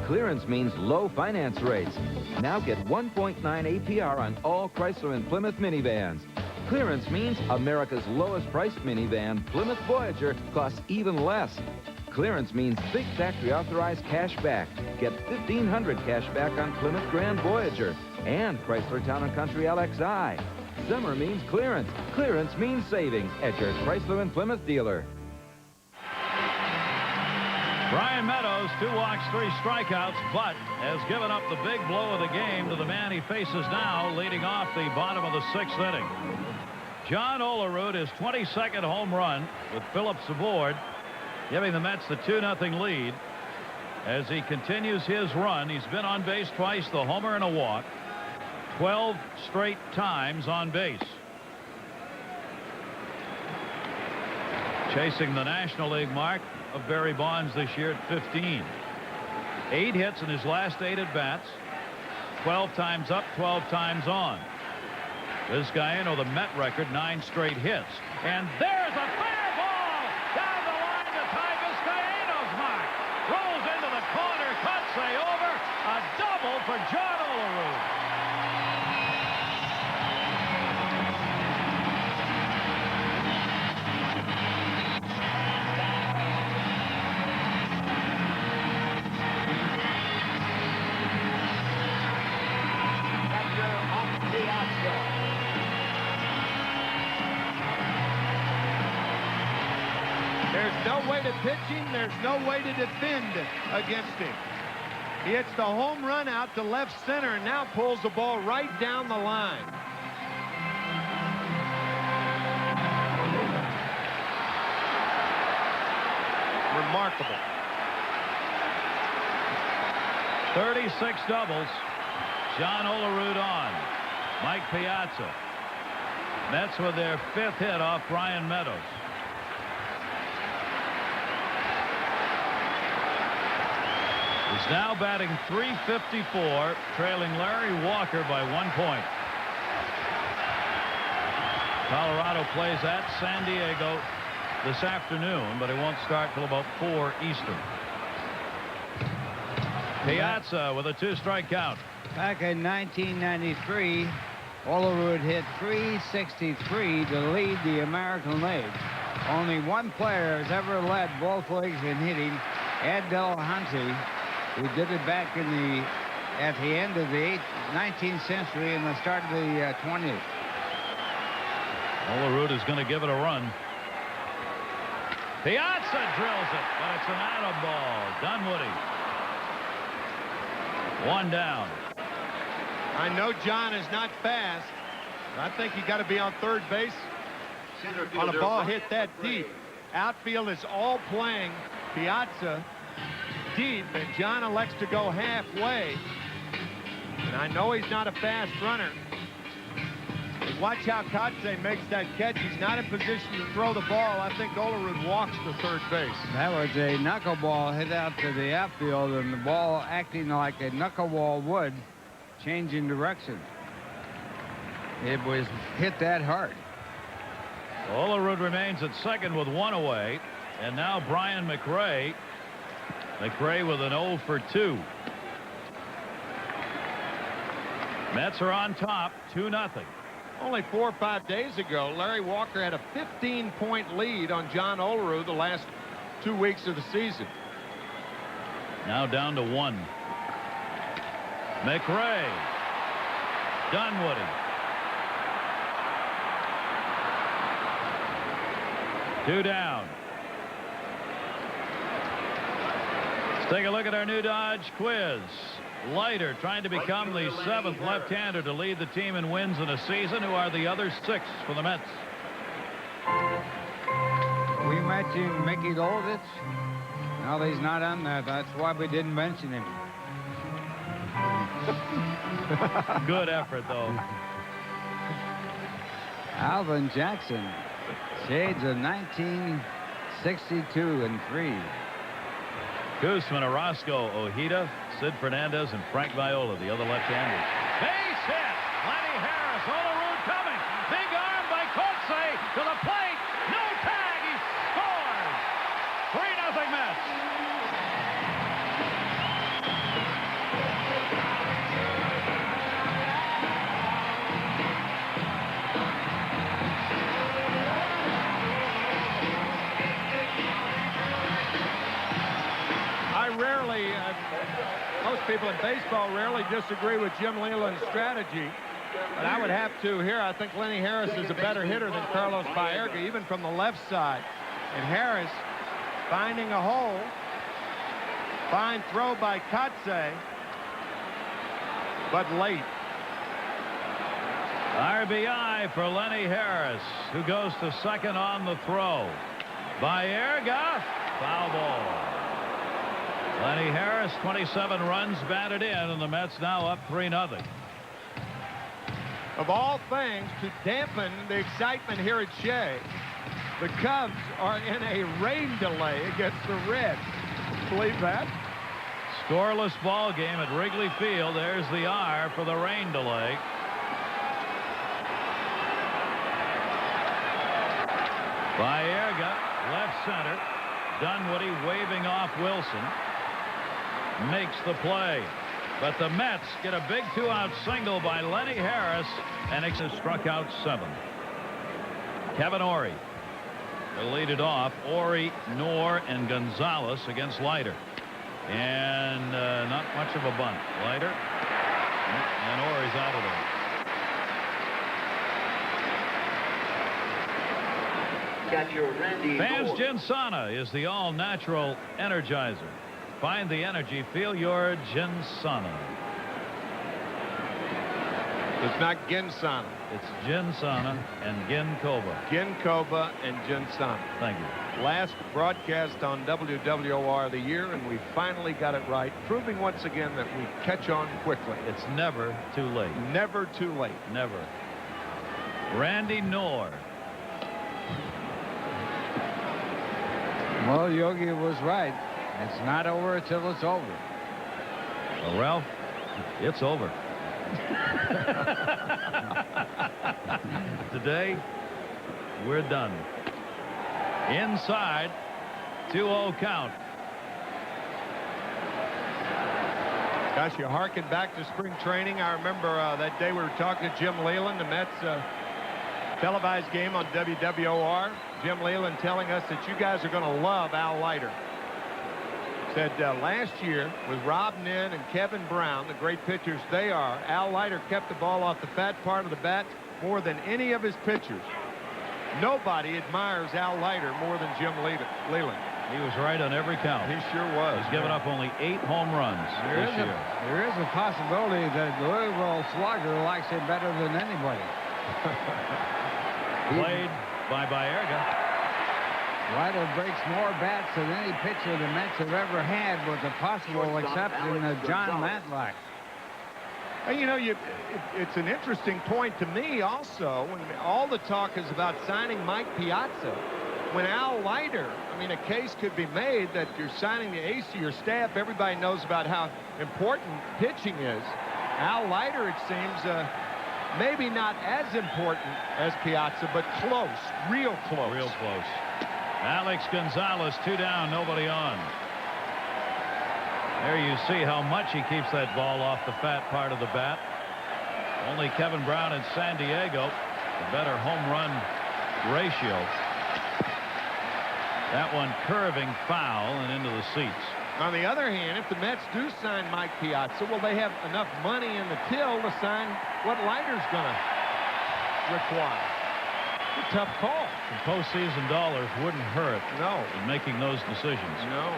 Clearance means low finance rates. Now get 1.9 APR on all Chrysler and Plymouth minivans. Clearance means America's lowest priced minivan, Plymouth Voyager, costs even less. Clearance means big factory authorized cash back. Get $1,500 cash back on Plymouth Grand Voyager and Chrysler Town & Country LXI. Summer means clearance. Clearance means savings at your Chrysler and Plymouth dealer.
Brian Meadows, 2 walks, 3 strikeouts, but has given up the big blow of the game to the man he faces now, leading off the bottom of the 6th inning. John Olerud, his 22nd home run with Phillips aboard, giving the Mets the 2-0 lead. As he continues his run, he's been on base twice, the homer and a walk. 12 straight times on base. Chasing the National League mark of Barry Bonds this year at 15. 8 hits in his last 8 at-bats. 12 times up, 12 times on. This Guyano, the Met record, 9 straight hits. And there's a fair ball down the line to tie Vizcaino's mark. Rolls into the corner, Kotsay over. A double for John Olerud.
There's no way to pitch him. There's no way to defend against him. He hits the home run out to left center and now pulls the ball right down the line. Remarkable.
36 doubles. John Olerud on. Mike Piazza. Mets with their 5th hit off Brian Meadows. He's now batting .354, trailing Larry Walker by 1 point. Colorado plays at San Diego this afternoon, but it won't start till about 4 Eastern. Piazza with a 2-strike count.
Back in 1993, Olerud hit .363 to lead the American League. Only one player has ever led both leagues in hitting, Ed Delahanty, who did it back in at the end of the 19th century and the start of the 20th.
Olerud is going to give it a run. Piazza drills it, but it's an out of ball. Dunwoody. 1 down.
I know John is not fast, but I think you got to be on third base on a ball hit that deep. Outfield is all playing Piazza deep, and John elects to go halfway. And I know he's not a fast runner. But watch how Kotsay makes that catch. He's not in position to throw the ball. I think Olerud walks to third base.
That was a knuckleball hit out to the outfield, and the ball acting like a knuckleball would, changing direction. It was hit that hard.
Olerud remains at second with 1 away, and now Brian McRae. McRae with an 0 for 2. Mets are on top, 2-0.
Only 4 or 5 days ago, Larry Walker had a 15-point lead on John Olerud the last 2 weeks of the season.
Now down to 1. McRae. Dunwoody. 2 down. Let's take a look at our new Dodge quiz. Leiter trying to become the 7th left-hander to lead the team in wins in a season. Who are the other 6 for the Mets?
We mentioned Mickey Golditz. No, he's not on that. That's why we didn't mention him.
Good effort, though.
Alvin Jackson. Shades of 1962 and 3.
Koosman, Orozco, Ojeda, Sid Fernandez, and Frank Viola, the other left-handers. Base hit! Lenny Harris, Olerud coming. Big arm by Kotsay to the plate. No tag. He scores. 3-0 Mets.
Most people in baseball rarely disagree with Jim Leyland's strategy, but I would have to here. I think Lenny Harris is a better hitter than Carlos Baerga, even from the left side. And Harris finding a hole. Fine throw by Kotsay, but late.
RBI for Lenny Harris, who goes to second on the throw. Baerga, foul ball. Lenny Harris, 27 runs batted in, and the Mets now up 3-0.
Of all things, to dampen the excitement here at Shea, the Cubs are in a rain delay against the Reds. Believe that?
Scoreless ball game at Wrigley Field. There's the R for the rain delay. Baerga, left center. Dunwoody waving off Wilson. Makes the play. But the Mets get a big 2-out single by Lenny Harris, and it's struck out 7. Kevin Ory will lead it off. Ory, Knorr, and Gonzalez against Leiter. And not much of a bunt. Leiter. And Ory's out of there.
Got your Randy
Fans
Moore.
Ginsana is the all-natural energizer. Find the energy. Feel your Ginsana.
It's not Ginsana.
It's Ginsana and Ginkova.
Ginkova and Ginsana.
Thank you.
Last broadcast on WWOR of the year, and we finally got it right, proving once again that we catch on quickly.
It's never too late.
Never too late.
Never. Randy Knorr.
Well, Yogi was right. It's not over until it's over.
Well, Ralph, it's over. Today, we're done. Inside, 2-0 count.
Gosh, you harken back to spring training. I remember that day we were talking to Jim Leyland, the Mets televised game on WWOR. Jim Leyland telling us that you guys are going to love Al Leiter. Said last year with Rob Nin and Kevin Brown, the great pitchers they are, Al Leiter kept the ball off the fat part of the bat more than any of his pitchers. Nobody admires Al Leiter more than Jim Leyland.
He was right on every count.
He sure was.
He's given up only 8 home runs this year.
There is a possibility that Louisville Slugger likes him better than anybody.
Played by Baerga.
Leiter breaks more bats than any pitcher the Mets have ever had, with the possible exception of John Matlack.
And you know, it's an interesting point to me also, when all the talk is about signing Mike Piazza. When Al Leiter, I mean, a case could be made that you're signing the ace of your staff. Everybody knows about how important pitching is. Al Leiter, it seems, maybe not as important as Piazza, but close, real close.
Real close. Alex Gonzalez, 2 down, nobody on. There you see how much he keeps that ball off the fat part of the bat. Only Kevin Brown in San Diego, the better home run ratio. That one curving foul and into the seats.
On the other hand, if the Mets do sign Mike Piazza, will they have enough money in the till to sign what Leiter's going to require? It's a tough call.
Some postseason dollars wouldn't hurt.
No.
In making those decisions.
No.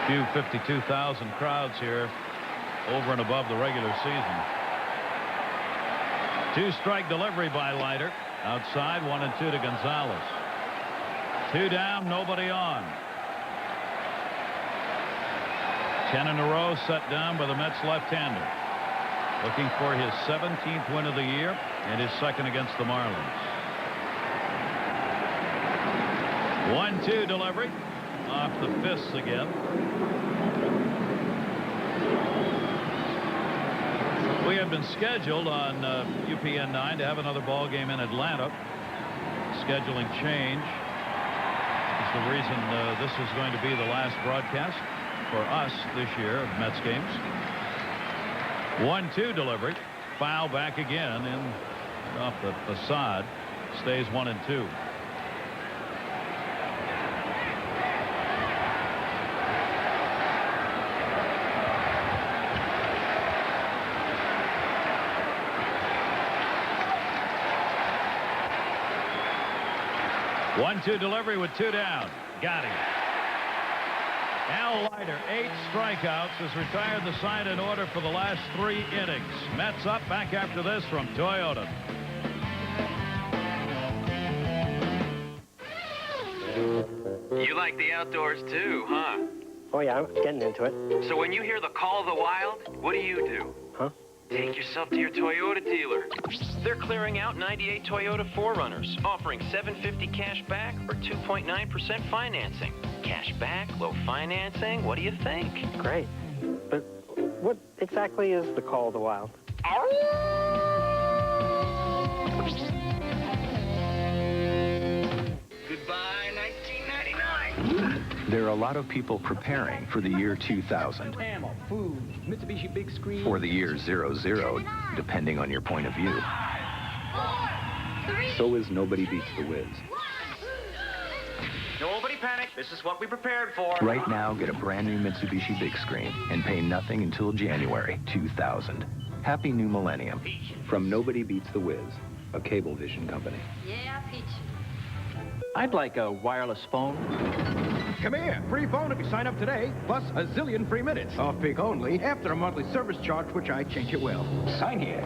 Few 52,000 crowds here over and above the regular season. 2-strike delivery by Leiter. Outside, 1-2 to Gonzalez. 2 down, nobody on. 10 in a row set down by the Mets left-hander. Looking for his 17th win of the year and his second against the Marlins. 1-2 delivery off the fists again. We have been scheduled on UPN 9 to have another ball game in Atlanta. Scheduling change is the reason this is going to be the last broadcast for us this year of Mets games. 1-2 delivery. Foul back again in off the facade. Stays 1-2. One-two delivery with 2 down. Got him. Al Leiter, 8 strikeouts, has retired the side in order for the last 3 innings. Mets up, back after this from Toyota.
You like the outdoors too, huh?
Oh yeah, I'm getting into it.
So when you hear the call of the wild, what do you do?
Huh?
Take yourself to your Toyota dealer.
They're clearing out 98 Toyota 4Runners, offering $750 cash back or 2.9% financing. Cash back, low financing, what do you think?
Great. But what exactly is the Call of the Wild?
Goodbye, 1999.
There are a lot of people preparing for the year 2000.
Ammo, food, Mitsubishi big screen.
Or the year 00, depending on your point of view. So is Nobody Beats the Wiz.
Nobody panic. This is what we prepared for.
Right now, get a brand new Mitsubishi big screen and pay nothing until January 2000. Happy New Millennium. From Nobody Beats the Wiz, a Cablevision company.
Yeah, Peach.
I'd like a wireless phone.
Come here. Free phone if you sign up today, plus a zillion free minutes. Off peak only, after a monthly service charge, which I change it will. Sign here.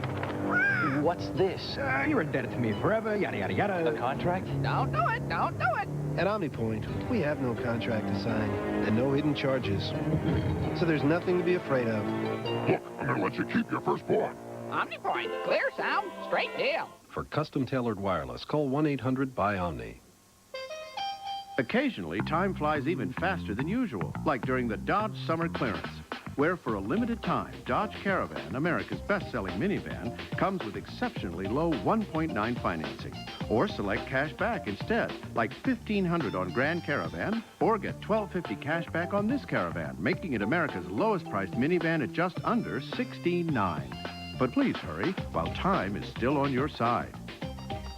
What's this?
You're indebted to me forever, yada, yada, yada.
A contract?
Don't do it. Don't do it.
At OmniPoint, we have no contract to sign and no hidden charges. So there's nothing to be afraid of.
Look, I'm going to let you keep your firstborn.
OmniPoint. Clear sound, straight deal.
For custom-tailored wireless, call 1-800-BUY-OMNI.
Occasionally, time flies even faster than usual, like during the Dodge Summer Clearance, where for a limited time, Dodge Caravan, America's best-selling minivan, comes with exceptionally low 1.9 financing. Or select cash back instead, like $1,500 on Grand Caravan, or get $1,250 cash back on this Caravan, making it America's lowest-priced minivan at just under $16,900. But please hurry, while time is still on your side.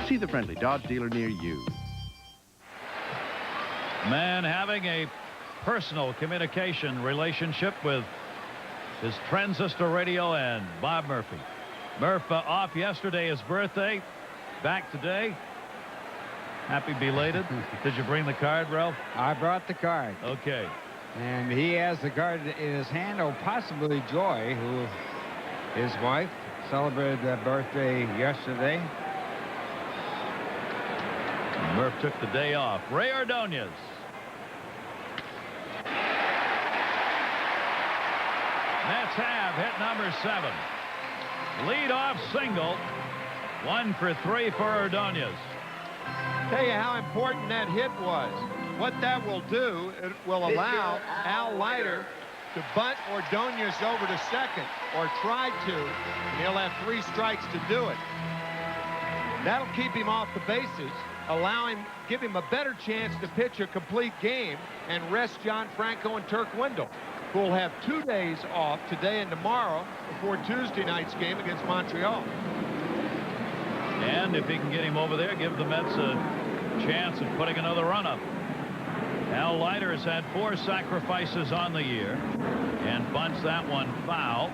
See the friendly Dodge dealer near you.
Man having a personal communication relationship with his transistor radio and Bob Murphy. Murph off yesterday, his birthday. Back today. Happy belated. Did you bring the card, Ralph?
I brought the card.
Okay.
And he has the card in his hand, or possibly Joy, who, his wife, celebrated that birthday yesterday.
Murph took the day off. Ray Ordonez. Mets have hit number 7. Lead-off single. 1 for 3 for Ordonez.
Tell you how important that hit was. What that will do, it will allow Al Leiter to bunt Ordonez over to second, or try to, and he'll have 3 strikes to do it. That'll keep him off the bases, give him a better chance to pitch a complete game and rest John Franco and Turk Wendell, who will have 2 days off, today and tomorrow, before Tuesday night's game against Montreal.
And if he can get him over there, give the Mets a chance of putting another run up. Al Leiter has had 4 sacrifices on the year and bunts that one foul.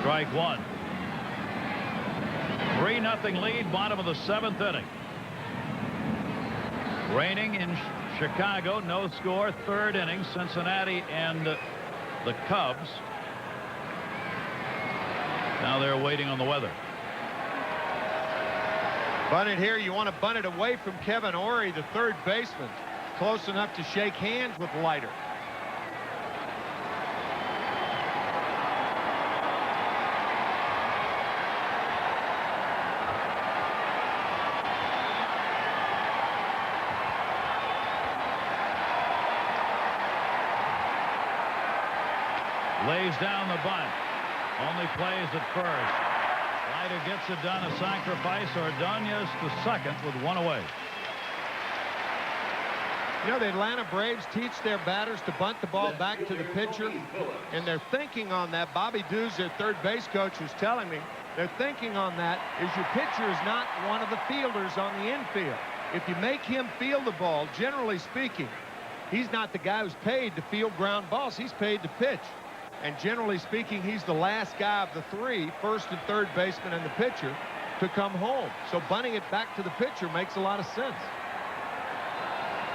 Strike 1. 3-0 lead, bottom of the 7th inning. Raining in Chicago, no score, 3rd inning, Cincinnati and the Cubs. Now they're waiting on the weather.
Bunt it here. You want to bunt it away from Kevin Ory, the third baseman. Close enough to shake hands with Leiter.
Lays down the bunt. Only plays at first. Leiter gets it done, a sacrifice. Ordonez to second with 1 away.
You know, the Atlanta Braves teach their batters to bunt the ball back to the pitcher, and they're thinking on that. Bobby Dews, their third base coach, was telling me they're thinking on that is your pitcher is not one of the fielders on the infield. If you make him field the ball, generally speaking, he's not the guy who's paid to field ground balls. He's paid to pitch. And generally speaking, he's the last guy of the 3, first and third baseman and the pitcher, to come home. So bunting it back to the pitcher makes a lot of sense.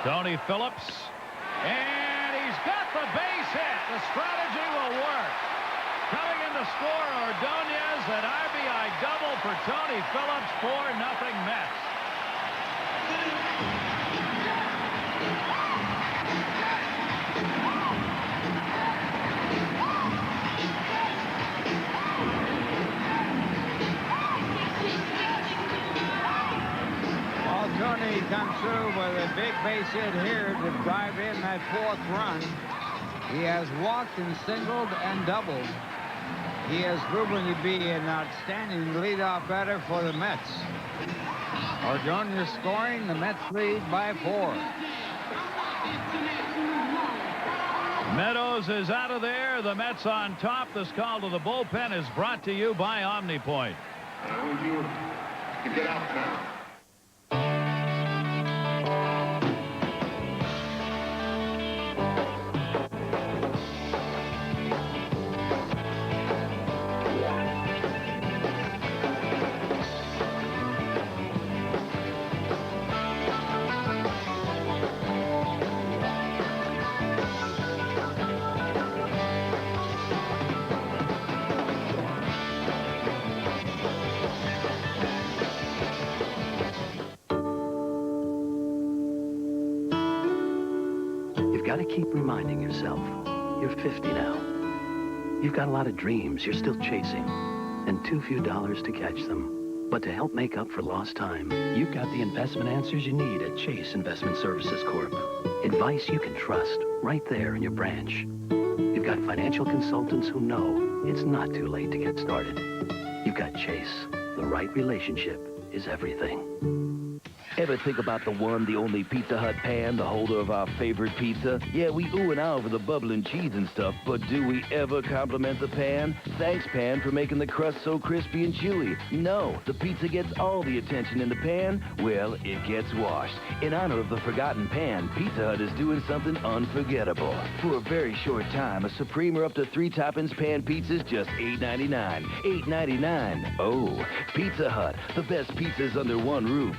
Tony Phillips, and he's got the base hit. The strategy will work. Coming in to score, Ordonez, an RBI double for Tony Phillips, 4-0 Mets.
with a big base hit here to drive in that 4th run. He has walked and singled and doubled. He has proven to be an outstanding leadoff batter for the Mets. Ordonez scoring. The Mets lead by 4.
Meadows is out of there. The Mets on top. This call to the bullpen is brought to you by OmniPoint.
I want you to get out now.
Got to keep reminding yourself, you're 50 now. You've got a lot of dreams you're still chasing, and too few dollars to catch them. But to help make up for lost time, you've got the investment answers you need at Chase Investment Services Corp. Advice you can trust right there in your branch. You've got financial consultants who know it's not too late to get started. You've got Chase. The right relationship is everything.
Ever think about the one, the only Pizza Hut pan, the holder of our favorite pizza? Yeah, we ooh and ah over the bubbling cheese and stuff, but do we ever compliment the pan? Thanks, pan, for making the crust so crispy and chewy. No, the pizza gets all the attention in the pan. Well, it gets washed. In honor of the forgotten pan, Pizza Hut is doing something unforgettable. For a very short time, a Supreme or up to 3 toppings pan pizza's just $8.99. $8.99. Oh, Pizza Hut, the best pizzas under one roof.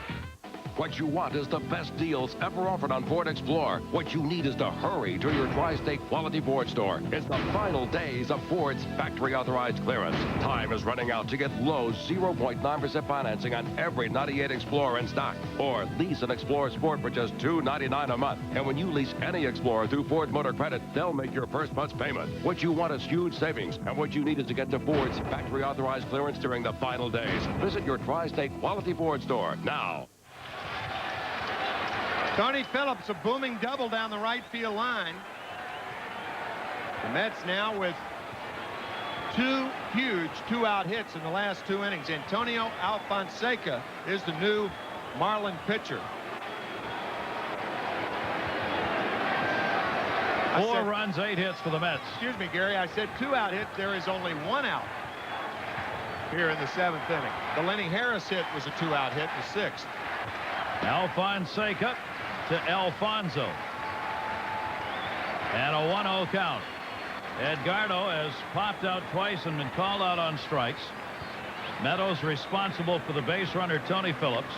What you want is the best deals ever offered on Ford Explorer. What you need is to hurry to your Tri-State Quality Ford store. It's the final days of Ford's factory-authorized clearance. Time is running out to get low 0.9% financing on every 98 Explorer in stock. Or lease an Explorer Sport for just $299 a month. And when you lease any Explorer through Ford Motor Credit, they'll make your first month's payment. What you want is huge savings. And what you need is to get to Ford's factory-authorized clearance during the final days. Visit your Tri-State Quality Ford store now.
Tony Phillips, a booming double down the right field line. The Mets now with 2 huge 2-out hits in the last 2 innings. Antonio Alfonseca is the new Marlin pitcher.
4 runs, 8 hits for the Mets.
Excuse me, Gary. I said 2-out hits. There is only 1 out here in the 7th inning. The Lenny Harris hit was a 2-out hit in the 6th.
Alfonseca to Alfonso. And a 1-0 count. Edgardo has popped out twice and been called out on strikes. Meadows responsible for the base runner, Tony Phillips.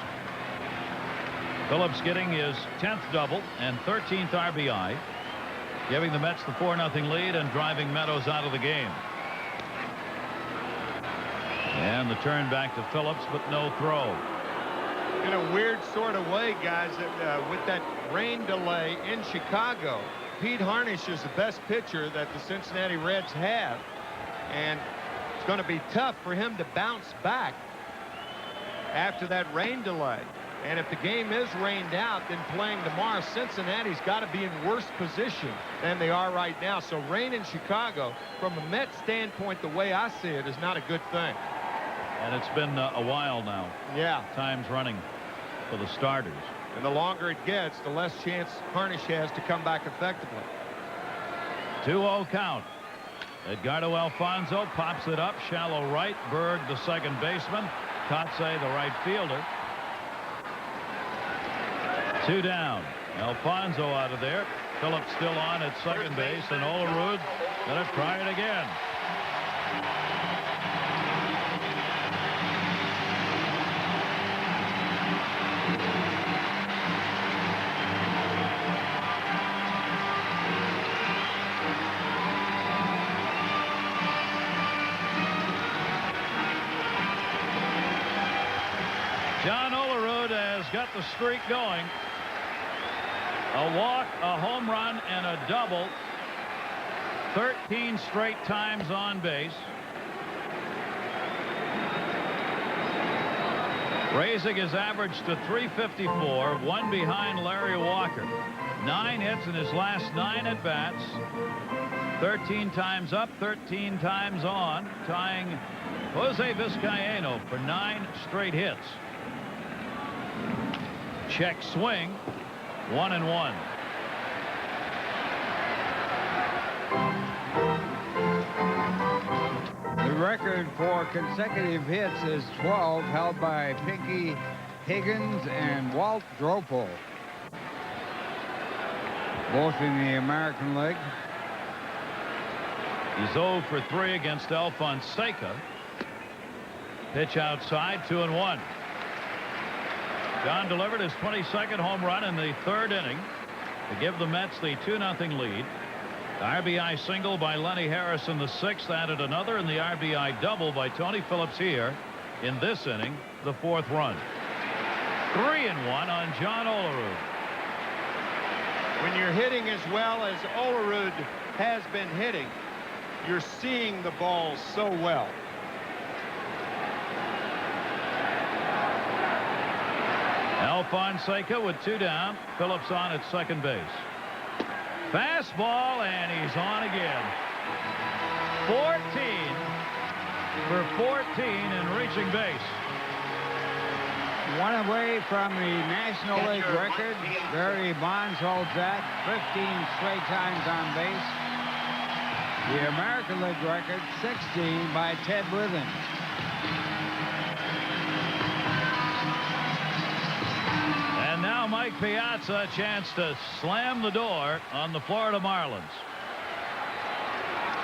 Phillips getting his 10th double and 13th RBI, giving the Mets the 4-0 lead and driving Meadows out of the game. And the turn back to Phillips, but no throw.
In a weird sort of way, guys, with that rain delay in Chicago, Pete Harnisch is the best pitcher that the Cincinnati Reds have, and it's going to be tough for him to bounce back after that rain delay. And if the game is rained out, then playing tomorrow, Cincinnati's got to be in worse position than they are right now. So rain in Chicago, from a Mets standpoint, the way I see it, is not a good thing.
And it's been a while now.
Yeah.
Times running for the starters.
And the longer it gets, the less chance Harnisch has to come back effectively.
2-0 count. Edgardo Alfonso pops it up. Shallow right. Berg, the second baseman. Kotze, the right fielder. 2 down. Alfonso out of there. Phillips still on at second base. And Olerud going to try it again. John Olerud has got the streak going. A walk, a home run, and a double. 13 straight times on base. raising his average to .354, one behind Larry Walker. 9 hits in his last 9 at-bats. 13 times up, 13 times on, tying Jose Vizcaíno for 9 straight hits. Check swing, 1-1.
The record for consecutive hits is 12, held by Pinky Higgins and Walt Dropel, both in the American League.
He's 0 for 3 against Alfonseca. Pitch outside, 2-1. John delivered his 22nd home run in the 3rd inning to give the Mets the 2-0 lead. The RBI single by Lenny Harris in the 6th added another, and the RBI double by Tony Phillips here in this inning, the 4th run. 3-1 on John Olerud.
When you're hitting as well as Olerud has been hitting, you're seeing the ball so well.
Alfonseca with 2 down. Phillips on at second base. Fastball, and he's on again. 14 for 14 and reaching base.
One away from the National League record. Barry Bonds holds that. 15 straight times on base. The American League record, 16 by Ted Withens.
And now Mike Piazza, a chance to slam the door on the Florida Marlins.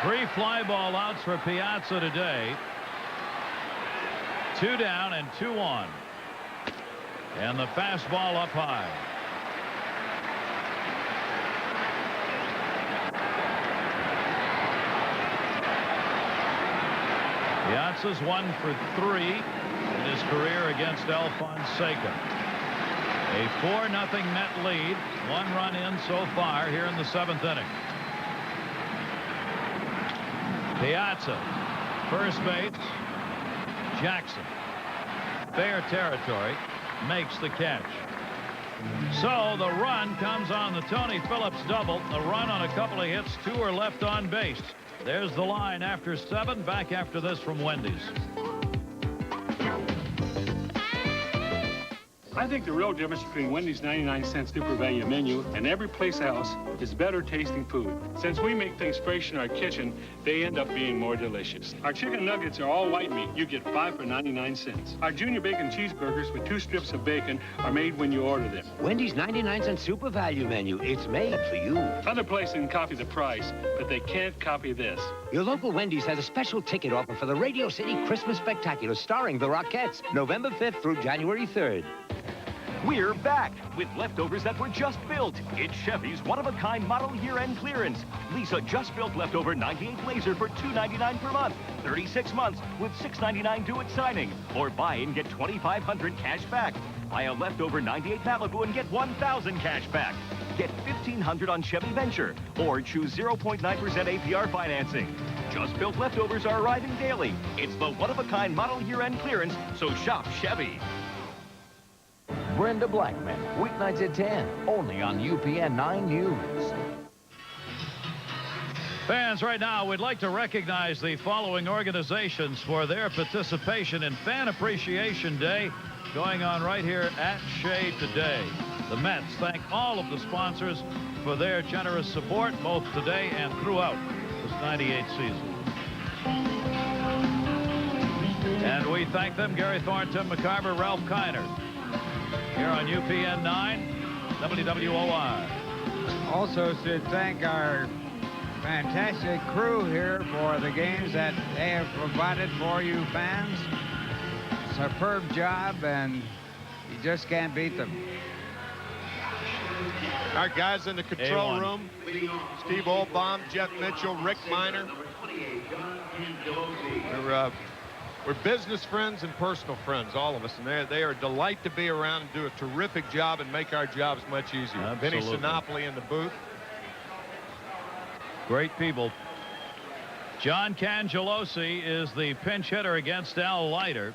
3 fly ball outs for Piazza today. 2 down and 2 on. And the fastball up high. Piazza's 1 for 3 in his career against Alfonseca. A 4-0 Met lead. 1 run in so far here in the 7th inning. Piazza, first base. Jackson, fair territory, makes the catch. So the run comes on the Tony Phillips double. A run on a couple of hits. 2 are left on base. There's the line after 7. Back after this from Wendy's.
I think the real difference between Wendy's 99-cent super value menu and every place else is better tasting food. Since we make things fresh in our kitchen, they end up being more delicious. Our chicken nuggets are all white meat. You get 5 for 99 cents. Our junior bacon cheeseburgers with 2 strips of bacon are made when you order them.
Wendy's 99-cent super value menu. It's made for you.
Other places can copy the price, but they can't copy this.
Your local Wendy's has a special ticket offer for the Radio City Christmas Spectacular starring the Rockettes, November 5th through January 3rd.
We're back with leftovers that were just built. It's Chevy's one-of-a-kind model year-end clearance. Lisa just built leftover 98 Blazer for $299 per month. 36 months with $699 due at signing. Or buy and get $2,500 cash back. Buy a leftover 98 Malibu and get $1,000 cash back. Get $1,500 on Chevy Venture. Or choose 0.9% APR financing. Just built leftovers are arriving daily. It's the one-of-a-kind model year-end clearance, so shop Chevy.
Brenda Blackman, weeknights at 10, only on UPN 9 News.
Fans, right now, we'd like to recognize the following organizations for their participation in Fan Appreciation Day going on right here at Shea today. The Mets thank all of the sponsors for their generous support, both today and throughout this 98 season. And we thank them, Gary Thorne, Tim McCarver, Ralph Kiner. Here on UPN 9, WWOR.
Also should thank our fantastic crew here for the games that they have provided for you fans. Superb job, and you just can't beat them.
Our guys in the control room, Steve Olbaum, Jeff Mitchell, Rick Miner. We're business friends and personal friends, all of us, and they are a delight to be around and do a terrific job and make our jobs much easier.
Absolutely.
Vinny Sinopoli in the booth.
Great people. John Cangelosi is the pinch hitter against Al Leiter.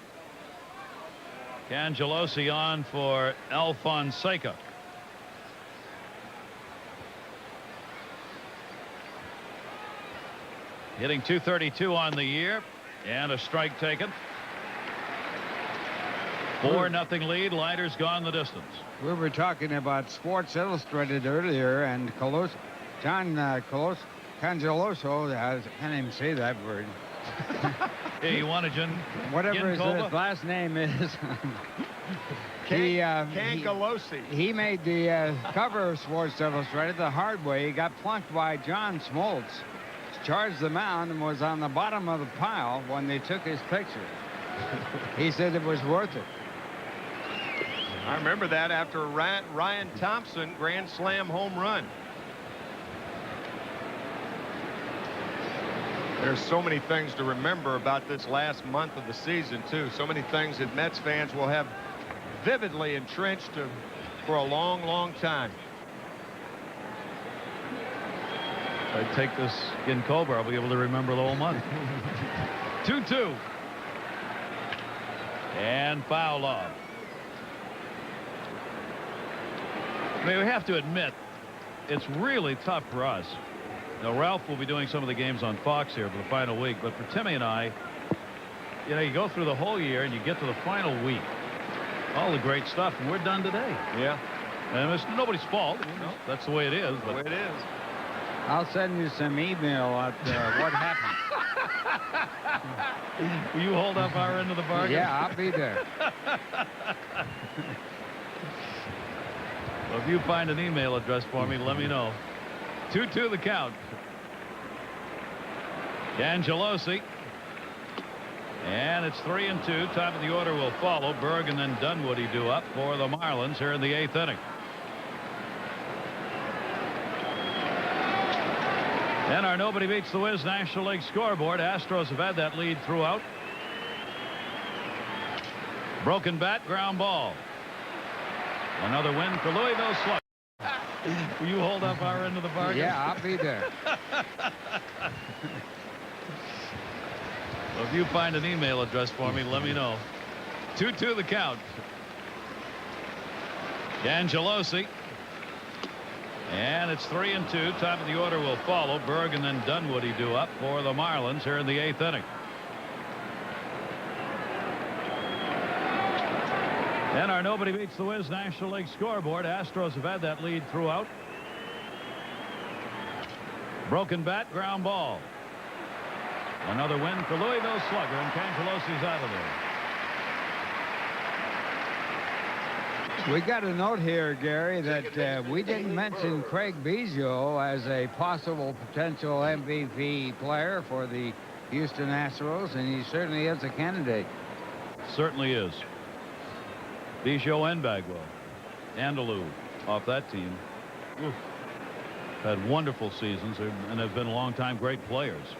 Cangelosi on for Alfonseca. Hitting .232 on the year, and a strike taken. 4-0 lead. Leiter's gone the distance.
We were talking about Sports Illustrated earlier, and John Cangeloso, I can't even say that word.
Hey, you want to
whatever his last name is.
Cangelosi.
He made the cover of Sports Illustrated the hard way. He got flunked by John Smoltz. Charged the mound and was on the bottom of the pile when they took his picture. He said it was worth it.
I remember that after Ryan Thompson grand slam home run. There's so many things to remember about this last month of the season, too. So many things that Mets fans will have vividly entrenched for a long, long time.
If I take this in Cobra, I'll be able to remember the whole month. 2-2. And foul off. I mean, we have to admit, it's really tough for us. Now, Ralph will be doing some of the games on Fox here for the final week, but for Timmy and I, you know, you go through the whole year and you get to the final week. All the great stuff, and we're done today.
Yeah.
And it's nobody's fault. You know, that's the way it is.
The way it is.
I'll send you some email at what happened.
Will you hold up our end of the bargain?
Yeah, I'll be there.
Well, if you find an email address for me, let me know. 2-2 the count. Cangelosi. And it's 3-2. Top of the order will follow. Berg and then Dunwoody due up for the Marlins here in the 8th inning. And our Nobody Beats the Wiz National League scoreboard. Astros have had that lead throughout. Broken bat, ground ball. Another win for Louisville Slugger. Will you hold up our end of the bargain?
Yeah, I'll be there.
Well, if you find an email address for me, let me know. 2-2 the count. Cangelosi. And it's 3-2. Top of the order will follow. Berg and then Dunwoody due up for the Marlins here in the 8th inning. And our Nobody Beats the Wiz National League scoreboard. Astros have had that lead throughout. Broken bat, ground ball. Another win for Louisville Slugger, and Cangelosi's out of there.
We got a note here, Gary, that we didn't mention Craig Biggio as a possible potential MVP player for the Houston Astros, and he certainly is a candidate.
Certainly is. Biggio and Bagwell. Andalou off that team. Oof. Had wonderful seasons and have been long-time great players.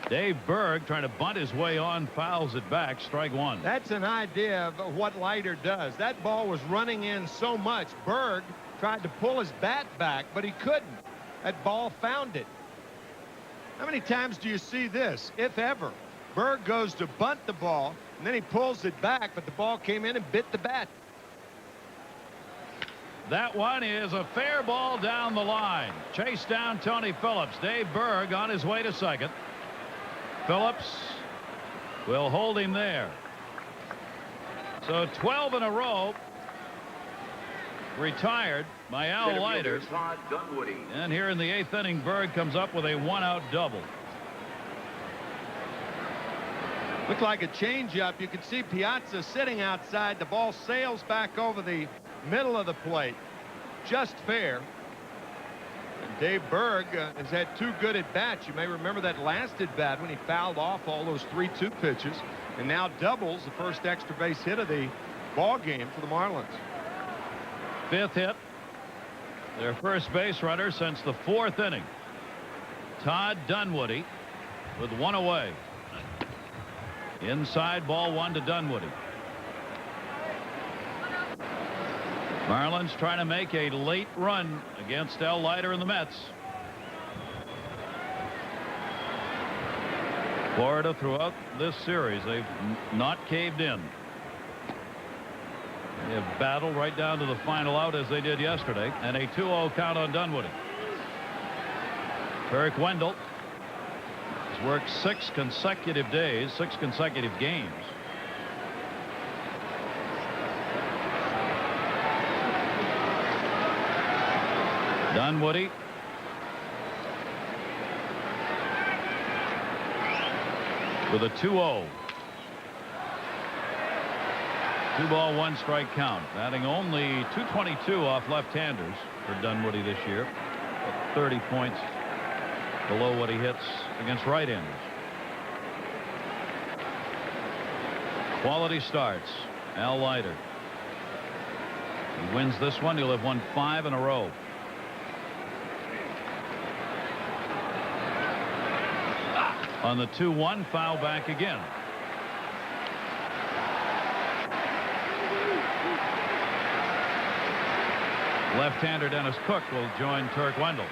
Dave Berg trying to bunt his way on, fouls it back, strike one.
That's an idea of what Leiter does. That ball was running in so much. Berg tried to pull his bat back, but he couldn't. That ball found it. How many times do you see this, if ever? Berg goes to bunt the ball, and then he pulls it back, but the ball came in and bit the bat.
That one is a fair ball down the line. Chase down Tony Phillips. Dave Berg on his way to second. Phillips will hold him there. So 12 in a row retired by Al Leiter. And here in the 8th inning, Berg comes up with a one-out double.
Looked like a changeup. You can see Piazza sitting outside. The ball sails back over the middle of the plate. Just fair. And Dave Berg has had two good at-bats. You may remember that last at-bat when he fouled off all those 3-2 pitches, and now doubles the first extra base hit of the ball game for the Marlins.
5th hit. Their first base runner since the 4th inning. Todd Dunwoody with one away. Inside, ball one to Dunwoody. Marlins trying to make a late run against Al Leiter and the Mets. Florida throughout this series, they've not caved in. They have battled right down to the final out as they did yesterday, and a 2-0 count on Dunwoody. Turk Wendell has worked 6 consecutive days, 6 consecutive games. Dunwoody with a 2-0. 2-ball, 1-strike count. Batting only .222 off left-handers for Dunwoody this year. 30 points below what he hits against right-handers. Quality starts. Al Leiter. He wins this one. He'll have won 5 in a row. On the 2-1, foul back again. Left-hander Dennis Cook will join Turk Wendell.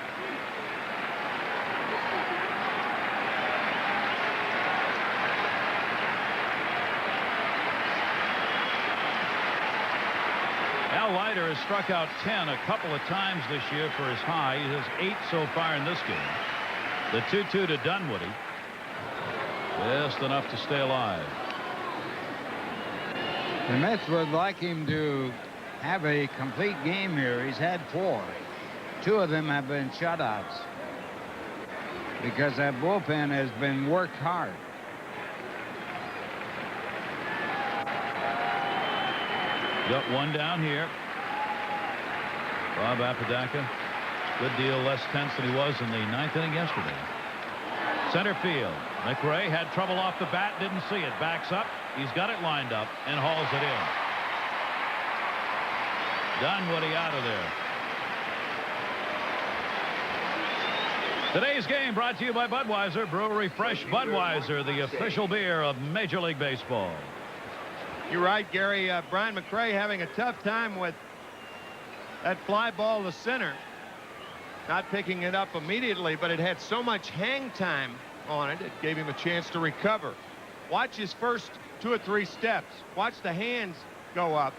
Al Leiter has struck out 10 a couple of times this year for his high. He has 8 so far in this game. The 2-2 to Dunwoody. Just enough to stay alive.
The Mets would like him to have a complete game here. He's had 4. 2 of them have been shutouts because that bullpen has been worked hard.
Got one down here. Bob Apodaca. Good deal less tense than he was in the 9th inning yesterday. Center field. McRae had trouble off the bat, didn't see it. Backs up. He's got it lined up and hauls it in. Dunwoody out of there. Today's game brought to you by Budweiser. Brewery Fresh Budweiser, the official beer of Major League Baseball.
You're right, Gary. Brian McRae having a tough time with that fly ball to center. Not picking it up immediately, but it had so much hang time on it, it gave him a chance to recover. Watch his first 2 or 3 steps. Watch the hands go up.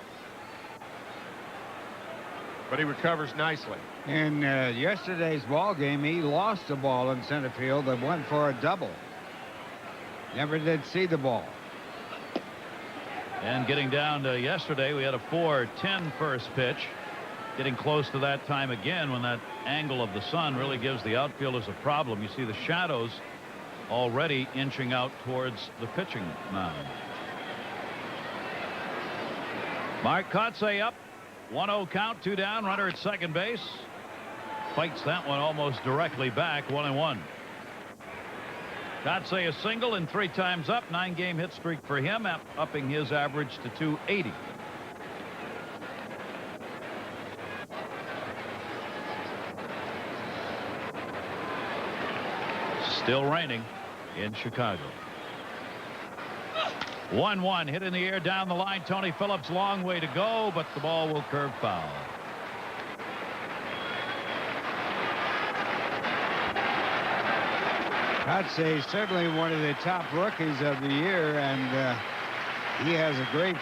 But he recovers nicely.
In yesterday's ball game, he lost the ball in center field that went for a double. Never did see the ball.
And getting down to yesterday, we had a 4-10 first pitch. Getting close to that time again when that angle of the sun really gives the outfielders a problem. You see the shadows already inching out towards the pitching mound. Mark Kotsay up. 1-0 count, 2 down, runner at second base. Fights that one almost directly back, 1-1. Kotsay a single and 3 times up. 9-game hit streak for him, upping his average to 280. Still raining in Chicago. 1-1 hit in the air down the line. Tony Phillips, long way to go, but the ball will curve foul.
Kotsay is certainly one of the top rookies of the year, and he has a great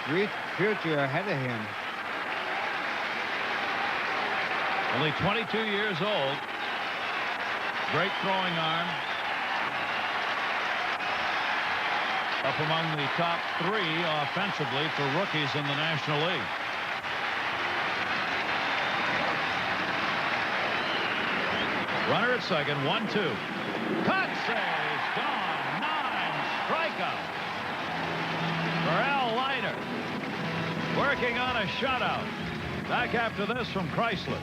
future ahead of him.
Only 22 years old. Great throwing arm. Up among the top 3 offensively for rookies in the National League. Runner at second, 1-2. Kotsay's gone. 9 strikeouts for Al Leiter. Working on a shutout. Back after this from Chrysler.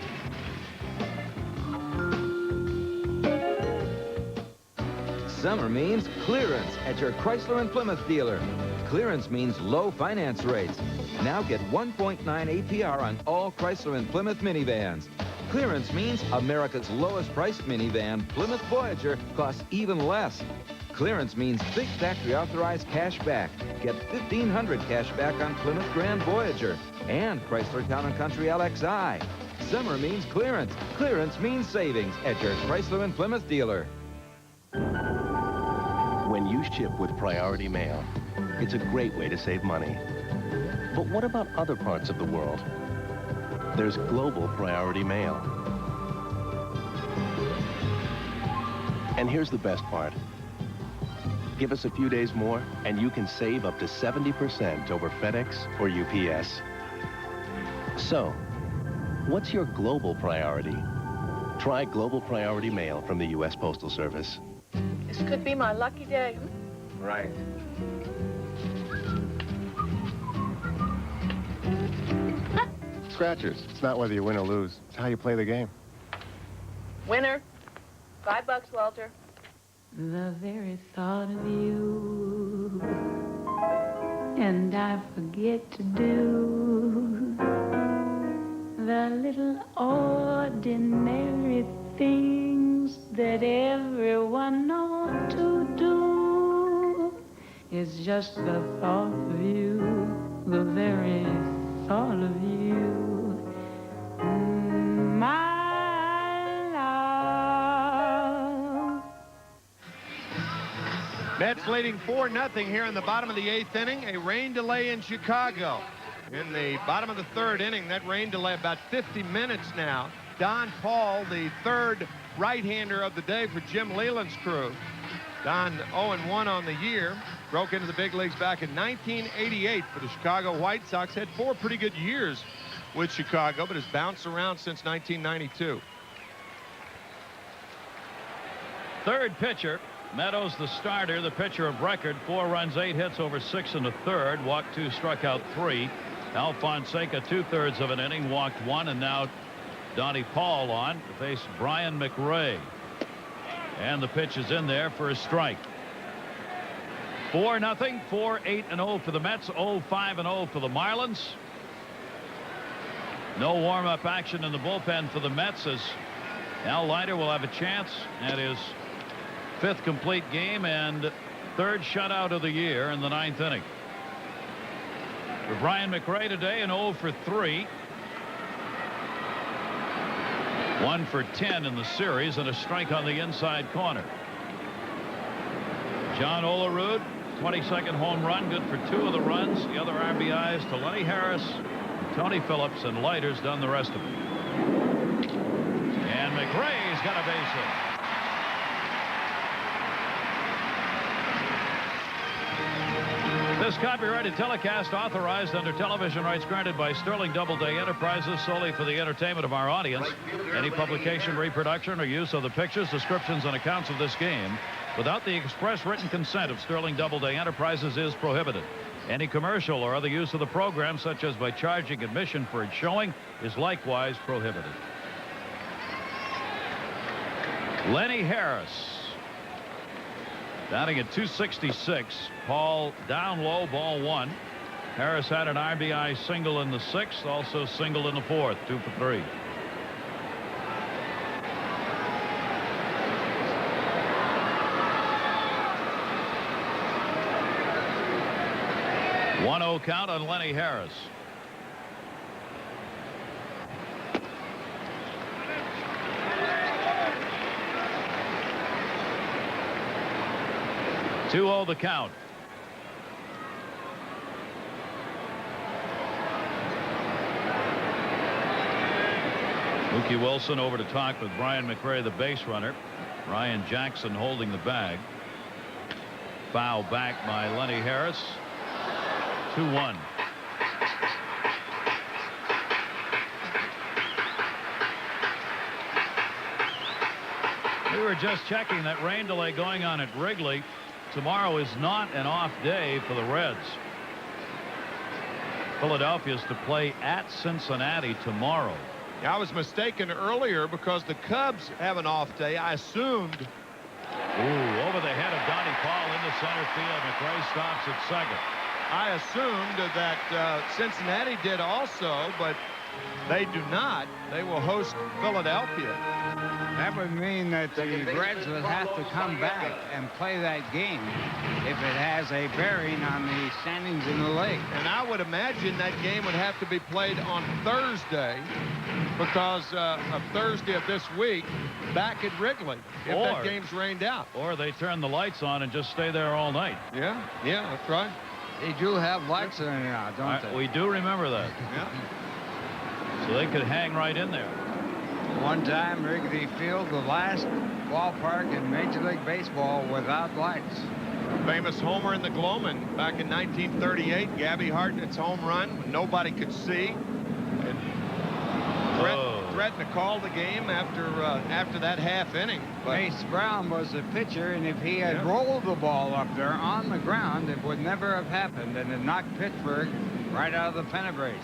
Summer means clearance at your Chrysler and Plymouth dealer. Clearance means low finance rates. Now get 1.9 APR on all Chrysler and Plymouth minivans. Clearance means America's lowest priced minivan, Plymouth Voyager, costs even less. Clearance means big factory authorized cash back. Get $1,500 cash back on Plymouth Grand Voyager and Chrysler Town & Country LXI. Summer means clearance. Clearance means savings at your Chrysler and Plymouth dealer.
When you ship with Priority Mail, it's a great way to save money. But what about other parts of the world? There's global priority mail. And here's the best part. Give us a few days more, and you can save up to 70% over FedEx or UPS. So, what's your global priority? Try Global Priority Mail from the U.S. Postal Service.
This could be my lucky day.
Right. Scratchers. It's not whether you win or lose. It's how you play the game.
Winner. $5, Walter.
The very thought of you, and I forget to do the little ordinary things that everyone ought to do. It's just the thought of you, the very thought of you.
Mets leading 4-0 here in the bottom of the 8th inning. A rain delay in Chicago. In the bottom of the 3rd inning, that rain delay about 50 minutes now. Don Paul, the 3rd right-hander of the day for Jim Leland's crew. Don 0-1 on the year. Broke into the big leagues back in 1988 for the Chicago White Sox. Had 4 pretty good years with Chicago, but has bounced around since 1992.
Third pitcher. Meadows, the starter, the pitcher of record. 4 runs, 8 hits over 6 in the 3rd. Walked 2, struck out 3. Al Fonseca, 2/3 of an inning, walked 1, and now Donnie Paul on to face Brian McRae. And the pitch is in there for a strike. 4-0, 4-8-0 for the Mets, 0-5-0 for the Marlins. No warm-up action in the bullpen for the Mets, as Al Leiter will have a chance at his 5th complete game and 3rd shutout of the year in the 9th inning. For Brian McRae today, an 0 for 3. 1 for 10 in the series, and a strike on the inside corner. John Olerud, 22nd home run, good for 2 of the runs. The other RBIs to Lenny Harris, Tony Phillips, and Leiter's done the rest of it. And McRae's got a base hit. This copyrighted telecast authorized under television rights granted by Sterling Doubleday Enterprises solely for the entertainment of our audience. Any publication, reproduction, or use of the pictures, descriptions, and accounts of this game without the express written consent of Sterling Doubleday Enterprises is prohibited. Any commercial or other use of the program, such as by charging admission for its showing, is likewise prohibited. Lenny Harris. Batting at 266. Paul down low, ball 1. Harris had an RBI single in the 6th, also single in the 4th, 2 for 3. One-0 count on Lenny Harris. Two-0 the count. Mookie Wilson over to talk with Brian McRae, the base runner. Ryan Jackson holding the bag. Foul back by Lenny Harris. 2-1. We were just checking that rain delay going on at Wrigley. Tomorrow is not an off day for the Reds. Philadelphia is to play at Cincinnati tomorrow.
I was mistaken earlier because the Cubs have an off day. I assumed.
Ooh, over the head of Donnie Paul into center field. McRae stops at second.
I assumed that Cincinnati did also, but they do not. They will host Philadelphia.
That would mean that the Reds would have to come back and play that game if it has a bearing on the standings in the league.
And I would imagine that game would have to be played on Thursday because of Thursday of this week back at Wrigley if that game's rained out.
Or they turn the lights on and just stay there all night.
Yeah, that's right.
They do have lights in there now, don't they?
We do remember that.
Yeah.
So they could hang right in there.
One time, Wrigley Field, the last ballpark in Major League Baseball without lights.
Famous homer in the Gloman back in 1938. Gabby Hartnett's home run when nobody could see. Threatened to call the game after that half inning. But
Mace Brown was the pitcher, and if he had rolled the ball up there on the ground, it would never have happened, and it knocked Pittsburgh right out of the pennant race.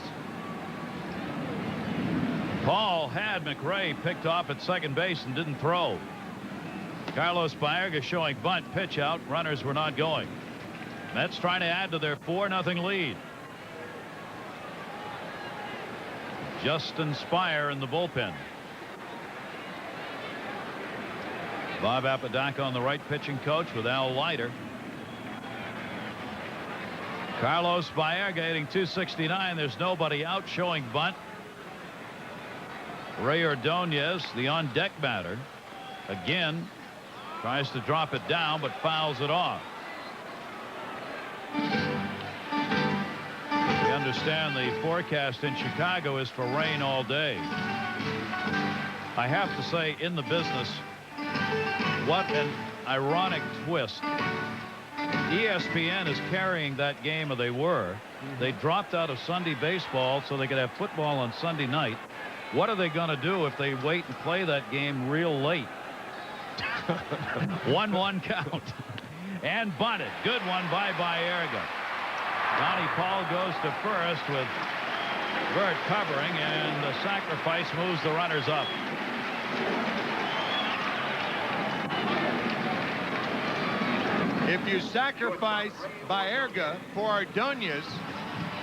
Paul had McRae picked off at second base and didn't throw. Carlos Baerga showing bunt, pitch out. Runners were not going. Mets trying to add to their 4-0 lead. Justin Spire in the bullpen. Bob Apodaca on the right, pitching coach with Al Leiter. Carlos Baerga hitting .269. There's nobody out, showing bunt. Ray Ordonez, the on-deck batter, again tries to drop it down but fouls it off. We understand the forecast in Chicago is for rain all day. I have to say, in the business, what an ironic twist. ESPN is carrying that game, or they were. They dropped out of Sunday baseball so they could have football on Sunday night. What are they going to do if they wait and play that game real late? 1-1 count. And bunted. Good one by Baerga. Donnie Paul goes to first with Burt covering, and the sacrifice moves the runners up.
if you sacrifice Baerga for Ordonez,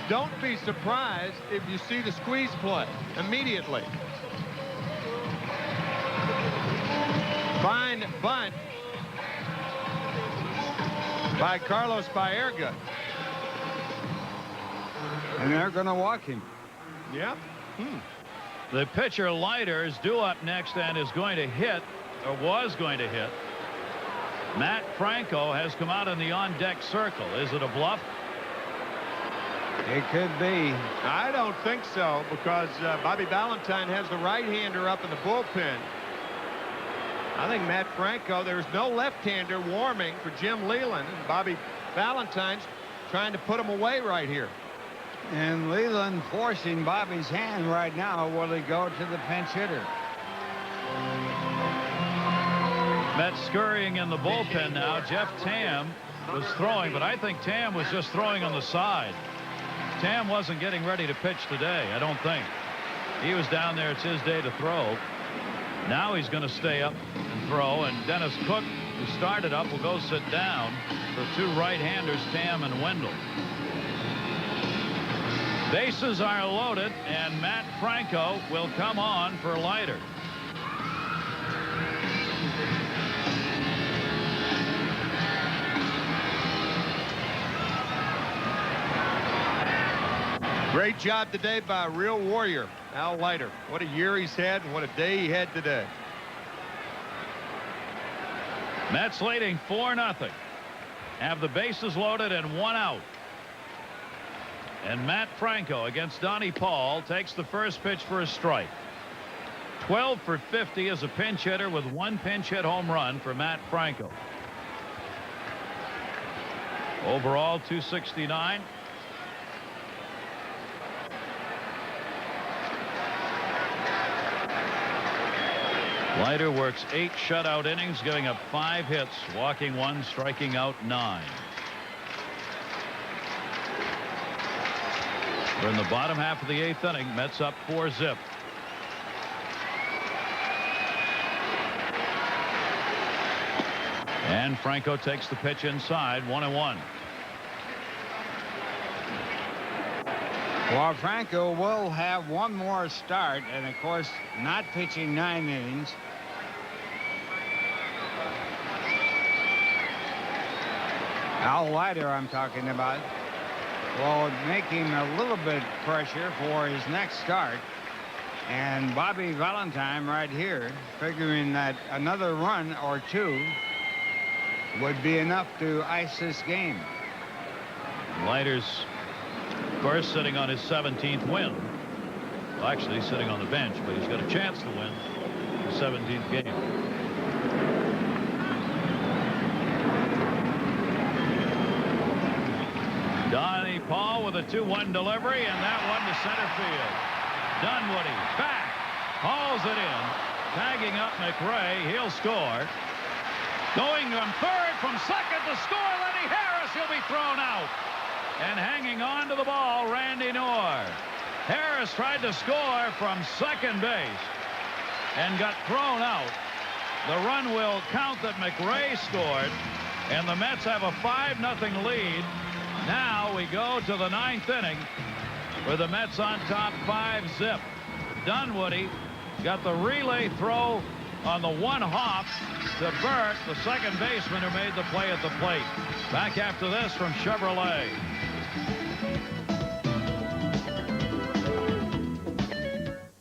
don't be surprised if you see the squeeze play immediately. Fine bunt by Carlos Baerga.
And they're going to walk him.
Yep.
The pitcher Leiter is due up next and is going to hit, or was going to hit. Matt Franco has come out in the on-deck circle. Is it a bluff?
It could be.
I don't think so, because Bobby Valentine has the right-hander up in the bullpen. I think Matt Franco, there's no left-hander warming for Jim Leland, and Bobby Valentine's trying to put him away right here.
And Leland forcing Bobby's hand right now. Will he go to the pinch hitter?
Mets scurrying in the bullpen now. Jeff Tam was throwing, but I think Tam was just throwing on the side. Tam wasn't getting ready to pitch today, I don't think. He was down there. It's his day to throw. Now he's going to stay up and throw, and Dennis Cook, who started up, will go sit down for two right-handers, Tam and Wendell. Bases are loaded, and Matt Franco will come on for Leiter.
Great job today by a real warrior, Al Leiter. What a year he's had, and what a day he had today.
Mets leading 4-0. Have the bases loaded and one out. And Matt Franco against Donnie Paul takes the first pitch for a strike. 12 for 50 as a pinch hitter, with one pinch hit home run for Matt Franco. Overall, 269. Leiter works 8 shutout innings, giving up 5 hits, walking 1, striking out 9. We're in the bottom half of the 8th inning. Mets up 4-0. And Franco takes the pitch inside, 1-1.
Well, Franco will have one more start, and of course not pitching 9 innings. Al Leiter, I'm talking about, will make him a little bit pressure for his next start. And Bobby Valentine right here, figuring that another run or two would be enough to ice this game.
Leiter's, of course, sitting on his 17th win. Well, actually, he's sitting on the bench, but he's got a chance to win the 17th game. Donnie Paul with a 2-1 delivery, and that one to center field. Dunwoody back, hauls it in, tagging up McRae. He'll score. Going from third, from second to score, Lenny Harris. He'll be thrown out. And hanging on to the ball, Randy Knorr. Harris tried to score from second base and got thrown out. The run will count that McRae scored, and the Mets have a 5-0 lead. Now we go to the 9th inning with the Mets on top 5-zip. Dunwoody got the relay throw on the one hop to Burt, the second baseman who made the play at the plate. Back after this from Chevrolet.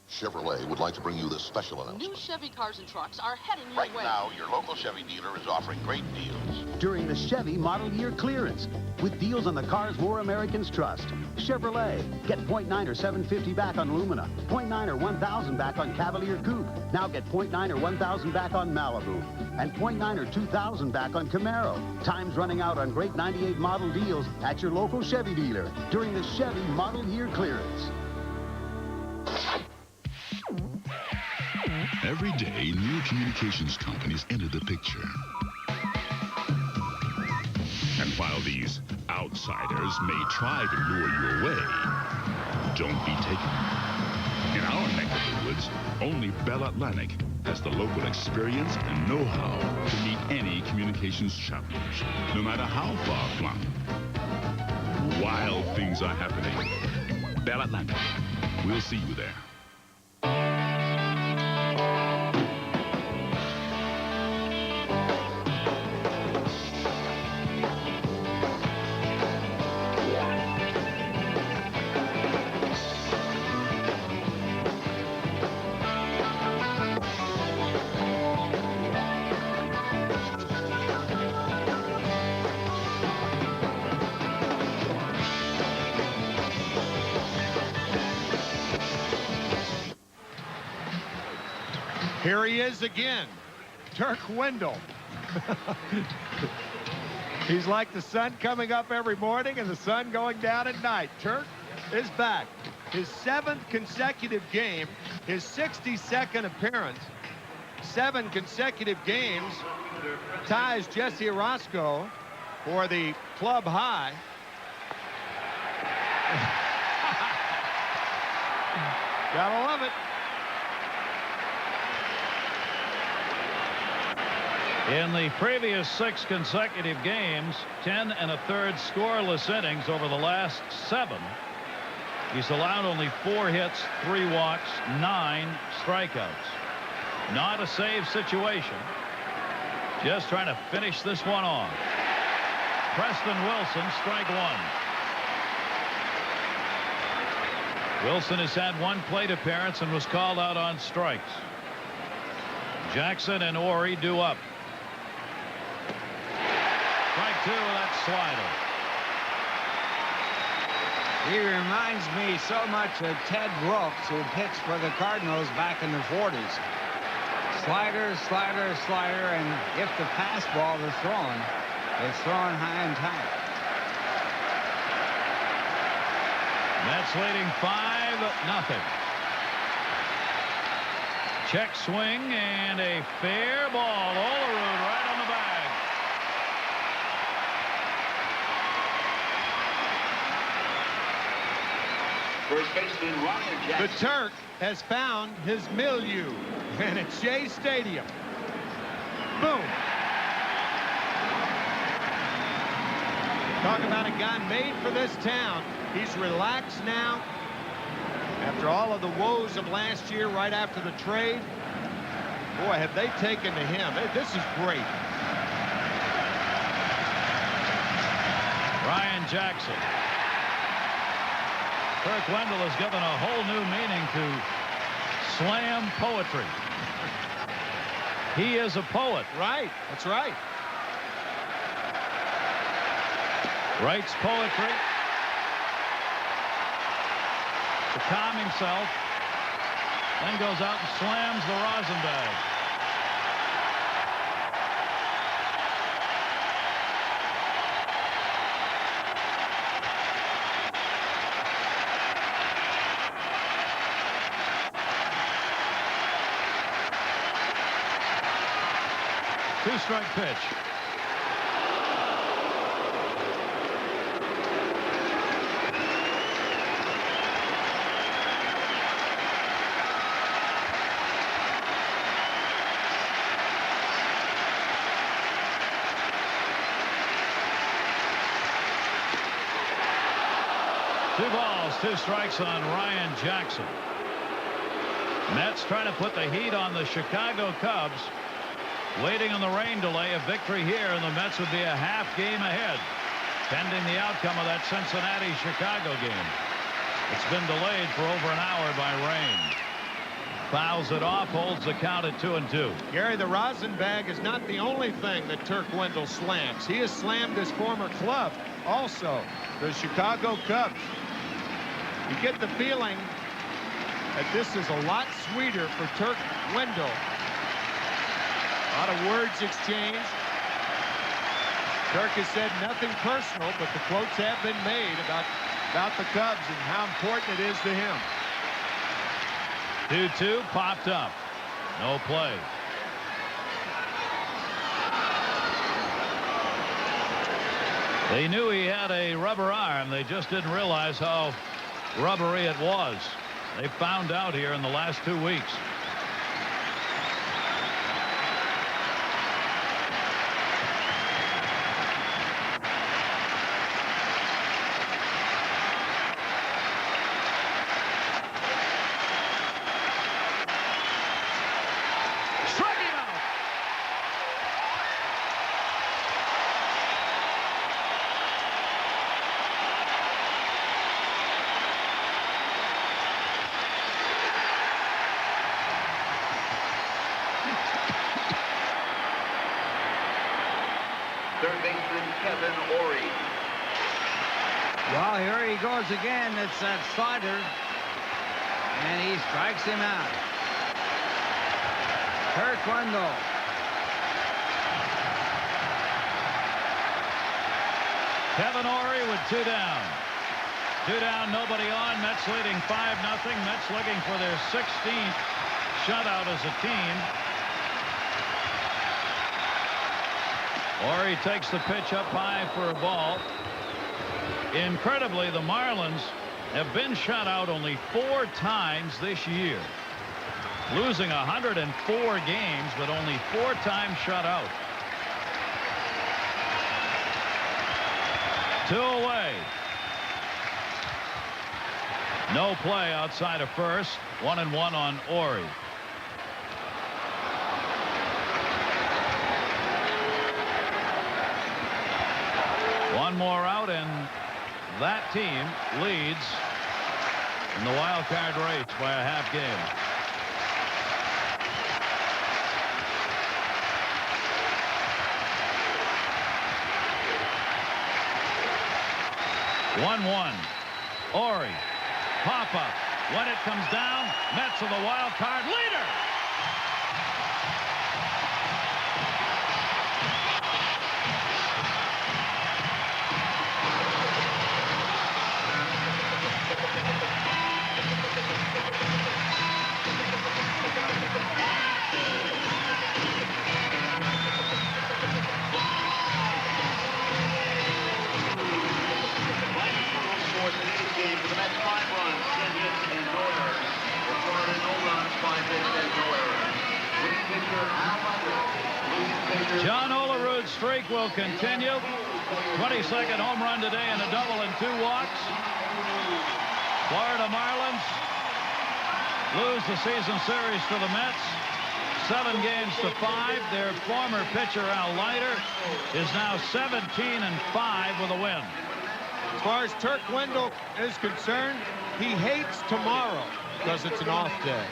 Chevrolet would like to bring you this special announcement.
New Chevy cars and trucks are heading your
Right
way.
now, your local Chevy dealer is offering great deals.
During the Chevy model year clearance, with deals on the cars more Americans trust. Chevrolet. Get 0.9 or $750 back on Lumina. 0.9 or $1,000 back on Cavalier Coupe. Now get 0.9 or $1,000 back on Malibu. And 0.9 or $2,000 back on Camaro. Time's running out on great 98 model deals at your local Chevy dealer during the Chevy model year clearance.
Every day, new communications companies enter the picture. And while these outsiders may try to lure you away, don't be taken. In our neck of the woods, only Bell Atlantic has the local experience and know-how to meet any communications challenge, no matter how far-flung. Wild things are happening. Bell Atlantic. We'll see you there.
Here he is again, Turk Wendell. He's like the sun coming up every morning and the sun going down at night. Turk is back. His 7th consecutive game, his 62nd appearance, 7 consecutive games, ties Jesse Orozco for the club high. Gotta love it.
In the previous 6 consecutive games, 10 1/3 scoreless innings over the last 7. He's allowed only 4 hits, 3 walks, 9 strikeouts. Not a save situation. Just trying to finish this one off. Preston Wilson, strike 1. Wilson has had 1 plate appearance and was called out on strikes. Jackson and Ori due up. Strike 2 with that slider.
He reminds me so much of Ted Wilkes, who pitched for the Cardinals back in the 40s. Slider, slider, slider, and if the fastball is thrown, it's thrown high and tight.
Mets leading 5-0. Check swing and a fair ball. Olerud right on the bag.
First baseman Ryan Jackson.
The Turk has found his milieu, and it's Shea Stadium. Boom. Talk about a guy made for this town. He's relaxed now. After all of the woes of last year, right after the trade, boy, have they taken to him. This is great.
Ryan Jackson. Turk Wendell has given a whole new meaning to slam poetry. He is a poet.
Right. That's right.
Writes poetry to calm himself, then goes out and slams the rosin bag. Two-strike pitch. Two balls, two strikes on Ryan Jackson. Mets trying to put the heat on the Chicago Cubs. Waiting on the rain delay. A victory here, and the Mets would be a half game ahead, pending the outcome of that Cincinnati-Chicago game. It's been delayed for over an hour by rain. Fouls it off, holds the count at 2-2.
Gary, the rosin bag is not the only thing that Turk Wendell slams. He has slammed his former club also, the Chicago Cubs. You get the feeling that this is a lot sweeter for Turk Wendell. A lot of words exchanged. Turk has said nothing personal, but the quotes have been made about the Cubs and how important it is to him.
2-2 popped up. No play. They knew he had a rubber arm. They just didn't realize how rubbery it was. They found out here in the last 2 weeks.
Well, here he goes again. It's that slider, and he strikes him out. Turk Wendell.
Kevin Ory with 2 down. 2 down, nobody on. Mets leading 5-0. Mets looking for their 16th shutout as a team. Ory takes the pitch up high for a ball. Incredibly, the Marlins have been shut out only 4 times this year. Losing 104 games, but only 4 times shut out. 2 away. No play outside of first. 1-1 on Ory. One more out, and that team leads in the wild card race by a half game. One. Ory. Pop-up. When it comes down, Mets are the wild card leader. John Olerud's streak will continue. 22nd home run today and a double and 2 walks. Florida Marlins lose the season series to the Mets 7-5. Their former pitcher Al Leiter is now 17-5 with a win.
As far as Turk Wendell is concerned, he hates tomorrow because it's an off day.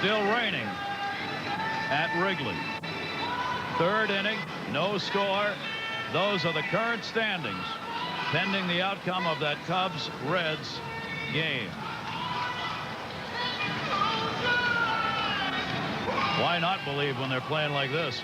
still raining at Wrigley. Third inning, no score. Those are the current standings, pending the outcome of that Cubs-Reds game. Why not believe when they're playing like this?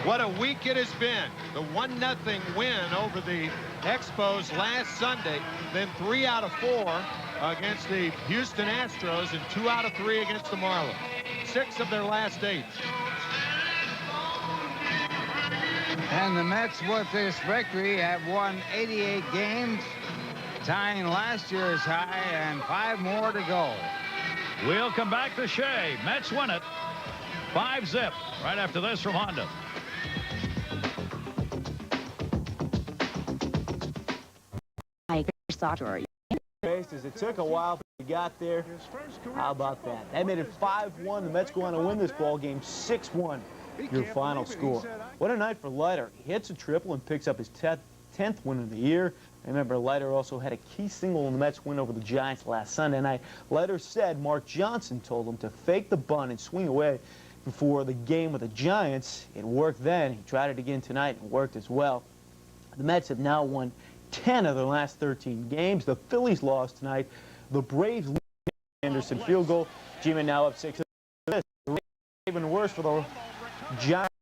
What a week it has been. The 1-0 win over the Expos last Sunday, then 3 out of 4 against the Houston Astros and 2 out of 3 against the Marlins. 6 of their last 8.
And the Mets, with this victory, have won 88 games, tying last year's high, and 5 more to go.
We'll come back to Shea. Mets win it 5-0 right after this from Honda.
It took a while to get there. How about that? That made it 5-1. The Mets go on to win this ball game 6-1. Your final score. What a night for Leiter. He hits a triple and picks up his 10th win of the year. Remember, Leiter also had a key single in the Mets win over the Giants last Sunday night. Leiter said Mark Johnson told him to fake the bunt and swing away before the game with the Giants. It worked then. He tried it again tonight and worked as well. The Mets have now won 10 of their last 13 games. The Phillies lost tonight. The Braves lead Anderson field goal. G-Men now up 6. Even worse for the Giants.